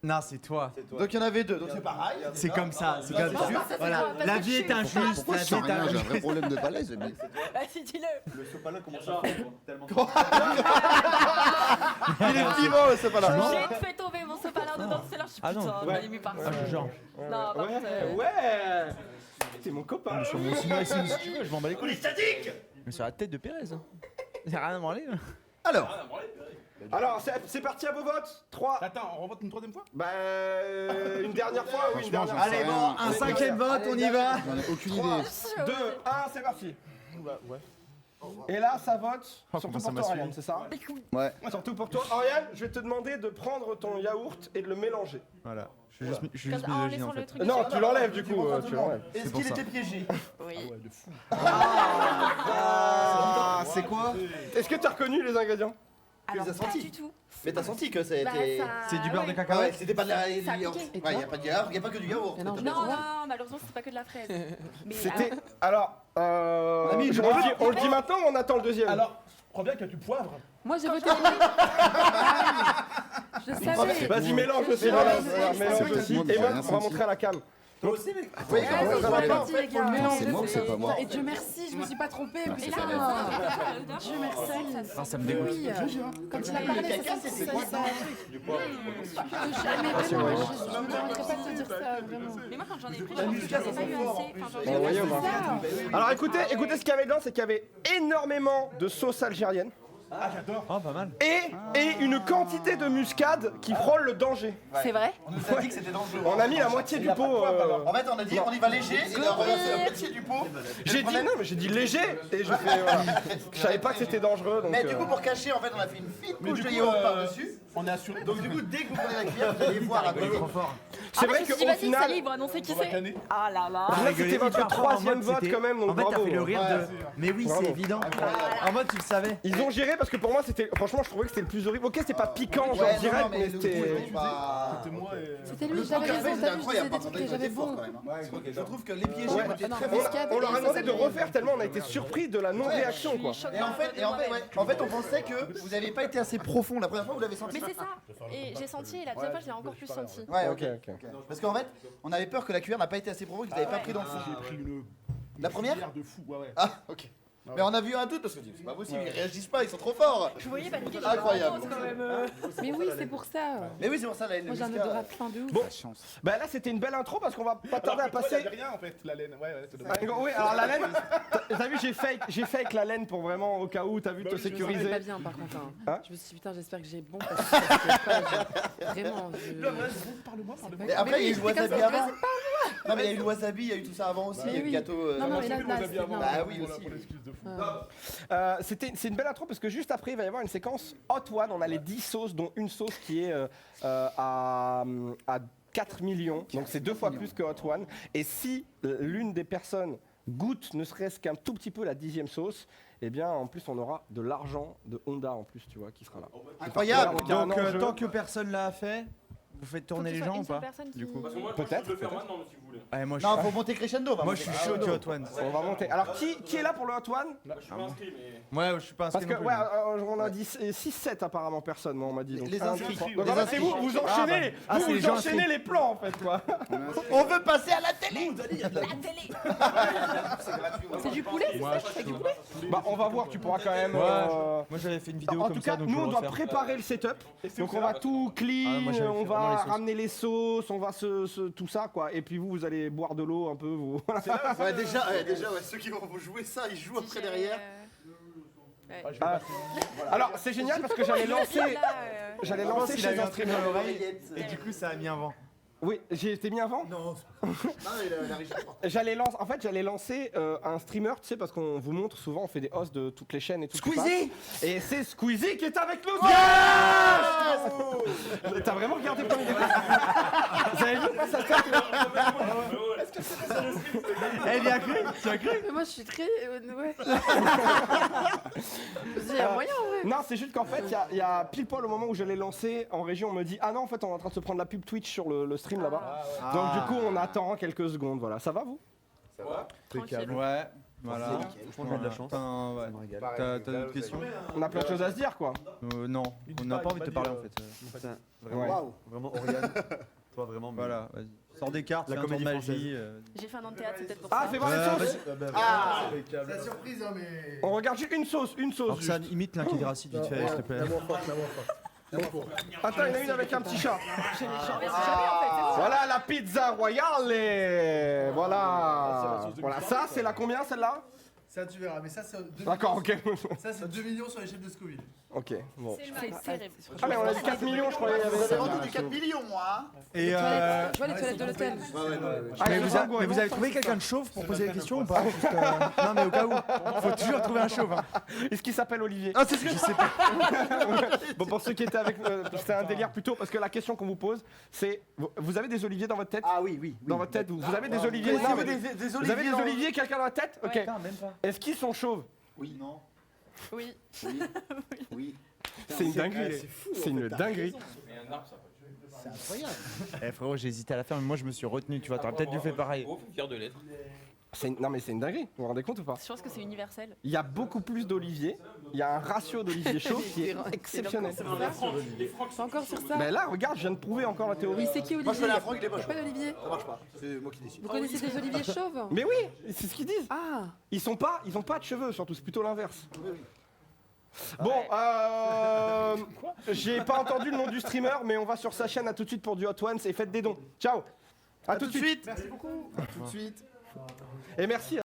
Non, c'est toi. Donc il y en avait deux. Donc c'est pareil. C'est comme ça, c'est comme c'est ça. sûr. Voilà, Parce la que vie je est suis- injuste, Pourquoi la je vie sens est rien? J'ai un injuste. vrai problème de palais, mais. Vas-y, dis-le. Le sopalin commence à fondre tellement. Il est vivant, c'est pas là. J'ai fait tomber mon sopalin dedans, c'est là, je suis Ah non. putain, j'en ai ému par ça. Genre, Non, par contre, Ouais. C'est mon copain. sur mon signal si tu veux, je m'en bats les couilles. Mais sur la tête de Pérez. Hein. Y'a rien à branler. Alors, Alors, c'est parti à vos votes. 3. Attends, on revote une troisième fois? Bah, une dernière fois, oui, une dernière fois. Allez, bon, un cinquième vote, on y va. J'en ai aucune idée. 2, 1, c'est parti. Et là, ça vote surtout comment ça pour m'a toi, suivi. Ariane, c'est ça? Ouais. Surtout pour toi. Ariane, je vais te demander de prendre ton yaourt et de le mélanger. Voilà, je suis juste en misogyne laissant en le fait. truc. Non, tu l'enlèves du tu coup. montres à tout Tu le monde. l'enlèves. Est-ce pour qu'il ça. était piégé? Oui. Ouais, de fou. Ah, c'est quoi? Est-ce que tu as reconnu les ingrédients? Alors, t'as Pas senti. du tout. Mais t'as senti que c'était. Bah, ça- C'est du beurre de ouais. Ah ouais, cacahuète. c'était pas de la. Ça a du piqué. yaourt. Et Ouais, y a toi pas de yaourt, y a pas que du yaourt. Mais non, T'as Non, raison. non, malheureusement, c'était pas que de la fraise. Mais C'était. ah, Alors, On a mis une on le dit maintenant ou on attend le deuxième? Alors, crois bien qu'il y a du poivre. Moi, j'ai voté oui. Je savais. Vas-y, mélange aussi, Ouais, mélange c'est aussi. possible, Et j'ai moi, rien on va senti. montrer à la cam. Toi aussi, mec. Oui, Ouais, comment c'est ça ce va qu'on pas a dit, les gars. C'est moi ou c'est pas moi? Et Dieu merci, je me suis pas trompée. Ouais, putain. c'est pas l'odeur. Dieu merci. Ah, ça me dégoûte. Oui. Quand il a parlé, c'est ça, c'est ça. Du poivre. Mais vraiment, je me permettrais pas de te dire ça, vraiment. Mais moi, quand j'en ai pris, j'en ai pas eu assez. Enfin, j'en ai Bon, eu voyons, assez. on va. Alors écoutez ce qu'il y avait dedans, c'est qu'il y avait énormément de sauce algérienne Ah, j'adore. Oh, pas mal. et une quantité de muscade qui frôle le danger. C'est vrai? On nous a dit que c'était dangereux. On a mis la moitié du pot. En fait, on a dit on y va léger et là, c'est la moitié du pot. J'ai dit non, mais j'ai dit léger et je fais. Voilà. Je savais pas que c'était dangereux. Donc, Mais du coup, pour cacher, en fait, on a fait une fine Mais couche du de coup, yaourt par-dessus. On est assuré. Donc, du coup, dès que vous prenez la cuillère, vous allez voir à côté. c'est Ah, vrai je me suis dit, qu'au vas-y, final, Sally, ils vont annoncer qui On va c'est. canner. Ah là là. là, c'était votre hyper fort en troisième mode, vote c'était- quand même, donc En fait, t'as bravo. fait le rire Ouais, de. Mais oui, Bravo. c'est évident. En mode, tu le savais. Ils ont géré parce que pour moi c'était franchement je trouvais que c'était le plus horrible. Ok c'était pas piquant genre Ouais, non, direct non, mais mais le goût c'était. était pas. C'était moi et. C'était lui, Le j'avais poker face, raison, c'était t'as vu, je disais incroyable. des Par trucs contre, et j'avais fort bon. quand même. Je trouve que les piégés Ouais. ont été Ah non, très mais bons. muscade, On leur a et demandé ça, de ça refaire tellement on a été surpris de la non-réaction quoi. Et en fait, on pensait que vous n'avez pas été assez profond. La première fois, vous l'avez senti. Mais c'est ça. Et j'ai senti, et la deuxième fois, je l'ai encore plus senti. Ouais, ok. Ok. Parce qu'en fait, on avait peur que la cuillère n'a pas été assez profonde, que vous n'avez pas pris dans le fond. J'ai pris une. La première cuillère de fou, ouais, ouais. Ah, ok. Mais on a vu un doute parce que c'est pas possible, ils réagissent pas, ils sont trop forts. Je voyais paniquer. Incroyable. Quand même. Mais oui, c'est pour ça. Mais oui, c'est pour ça la Moi, j'ai un odorat plein de ouf. Bon. La chance. Bah là c'était une belle intro parce qu'on va pas tarder à Alors que toi, passer. il y avait rien en fait, la laine. Ouais, ouais, c'est dommage. Ah, oui alors la laine. T'as vu j'ai fake la laine pour vraiment au cas où t'as vu Bah te oui, je C'est sécuriser. pas bien par contre. Hein. Hein Je me suis dit, putain, j'espère que j'ai bon parce que c'était pas. Vraiment. Parle-moi. Mais après, il y a eu le Mais oui, wasabi c'était comme ça, avant. Non, mais il y a eu le wasabi, il y a eu tout ça avant aussi, Mais il y a eu le oui. gâteau. Non, non, mais là, Ensuite, là, on a c'est bien avant. bien. Bah oui, Voilà, aussi. pour l'excuse de fou. C'est une belle intro parce que juste après il va y avoir une séquence Hot One. On a les 10 sauces dont une sauce qui est à 4 millions. Donc c'est 2 fois plus que Hot One. Et si l'une des personnes goûte ne serait-ce qu'un tout petit peu la 10e sauce, eh bien en plus on aura de l'argent de Honda en plus tu vois qui sera là. Incroyable. Donc, il y a un Donc, enjeu. tant que personne l'a fait, vous faites tourner les gens ou pas? Du coup, Parce que moi, peut-être. je peux le faire maintenant, si vous voulez. Ouais, moi, Non, faut monter crescendo. moi je suis chaud du Hot One. On va monter. Alors qui est là pour le Hot One? Je suis pas inscrit, mais. Ouais, je suis pas Parce inscrit que non plus. ouais, on a dit 6-7 apparemment personne, moi on m'a dit. Donc, Les un, inscrits. deux, trois. Les Donc, en fait, c'est inscrits. vous enchaînez, les, Ah, vous, c'est les vous gens enchaînez inscrits. les plans en fait quoi. On veut passer à la télé. C'est du poulet, c'est ça? C'est du poulet? Bah on va voir, tu pourras quand même. Moi j'avais fait une vidéo En comme tout ça, cas, donc nous je vais on le doit refaire. préparer le setup. Donc on va tout clean, Ah, moi, j'avais on fait vraiment va les sauces. ramener les sauces, on va tout ça quoi. Et puis vous allez boire de l'eau un peu. Vous. Ouais, déjà, ceux qui vont jouer ça, ils jouent après derrière. Alors c'est génial parce que j'allais lancer Je pense qu'il a chez eu un un truc dans streamer. l'oreille et du coup ça a mis un vent. Oui, j'ai été mis avant. Non, il a réussi. J'allais lancer un streamer, tu sais, parce qu'on vous montre souvent, on fait des hosts de toutes les chaînes et tout. Squeezie. Et c'est Squeezie qui est avec nous. T'as vraiment regardé comme il est. Vous avez vu ça Elle y a cru? Tu as cru? Mais moi, je suis très. Ouais. Il y a moyen en vrai. Non, c'est juste qu'en fait, il y a pile poil au moment où je l'ai lancé en région, on me dit ah non, en fait, on est en train de se prendre la pub Twitch sur le stream là-bas. Donc du coup, on attend quelques secondes. Voilà, ça va vous? Tranquille. Ouais, voilà. Franchement, j'ai de la chance. Ouais. T'as d'autres questions? On a plein de choses à se dire quoi. Non, on n'a pas envie de te parler en fait. Ouais. Vraiment, Oriane. Toi, vraiment. mais- Voilà, vas-y. Sors des cartes, La fais un tour de comédie magie. J'ai fait un an de théâtre, c'est peut-être pour Ah, ça. fais voir les sauces. Ah, c'est la surprise, hein, mais. On regarde juste une sauce. Alors que ça imite l'inquiétude raciste vite fait, s'il te plaît. Attends, il y en a une avec un petit chat. J'en verrai jamais en fait, c'est bon. Voilà la pizza royale. Et voilà. Voilà, ça c'est la combien celle-là? Ça, tu verras, mais ça, c'est 2 D'accord, ok. Ça, c'est 2 millions sur l'échelle de Scoville. Ok, bon. C'est terrible. Ah, mais on a dit 4 millions, je croyais. J'avais vendu du 4 millions, moi. Et Je vois les toilettes de l'hôtel. mais vous avez trouvé quelqu'un de chauve pour poser la question ou pas? Juste, non mais au cas où, faut toujours trouver un chauve. Hein. Est-ce qu'il s'appelle Olivier? Ah c'est ce que je sais pas. Bon, pour ceux qui étaient avec c'est un délire plutôt, parce que la question qu'on vous pose, c'est vous avez des oliviers dans votre tête? Ah oui, oui. Dans votre tête, vous avez des oliviers? Vous Non, avez mais des vous avez des oliviers, quelqu'un dans la tête? Ok. Ouais. Même pas. Est-ce qu'ils sont chauves? Oui, non. Oui. Oui. C'est une dinguerie. C'est une dinguerie. Mais un arbre, ça peut tuer. C'est incroyable. Eh frérot, j'ai hésité à la faire, mais moi je me suis retenu, tu vois, t'aurais peut-être dû faire pareil. Faut fier de l'être. Non mais c'est une dinguerie, vous vous rendez compte ou pas? Je pense que c'est universel. Il y a beaucoup plus d'oliviers, il y a un ratio d'olivier chaud qui est exceptionnel. C'est encore sur ça. Mais là, regarde, je viens de prouver encore la théorie. Oui, c'est qui Olivier? Moi je connais un Franck, il est Il y a pas pas d'Olivier. Ça marche pas. C'est moi qui décide. Vous connaissez des oliviers chauves? Mais oui, c'est ce qu'ils disent. Ah. Ils ont pas de cheveux, surtout, c'est plutôt l'inverse. Bon, j'ai pas entendu le nom du streamer, mais on va sur sa chaîne. À tout de suite pour du Hot Ones et faites des dons. Ciao. À tout de suite. Merci beaucoup. À tout de suite. Et merci.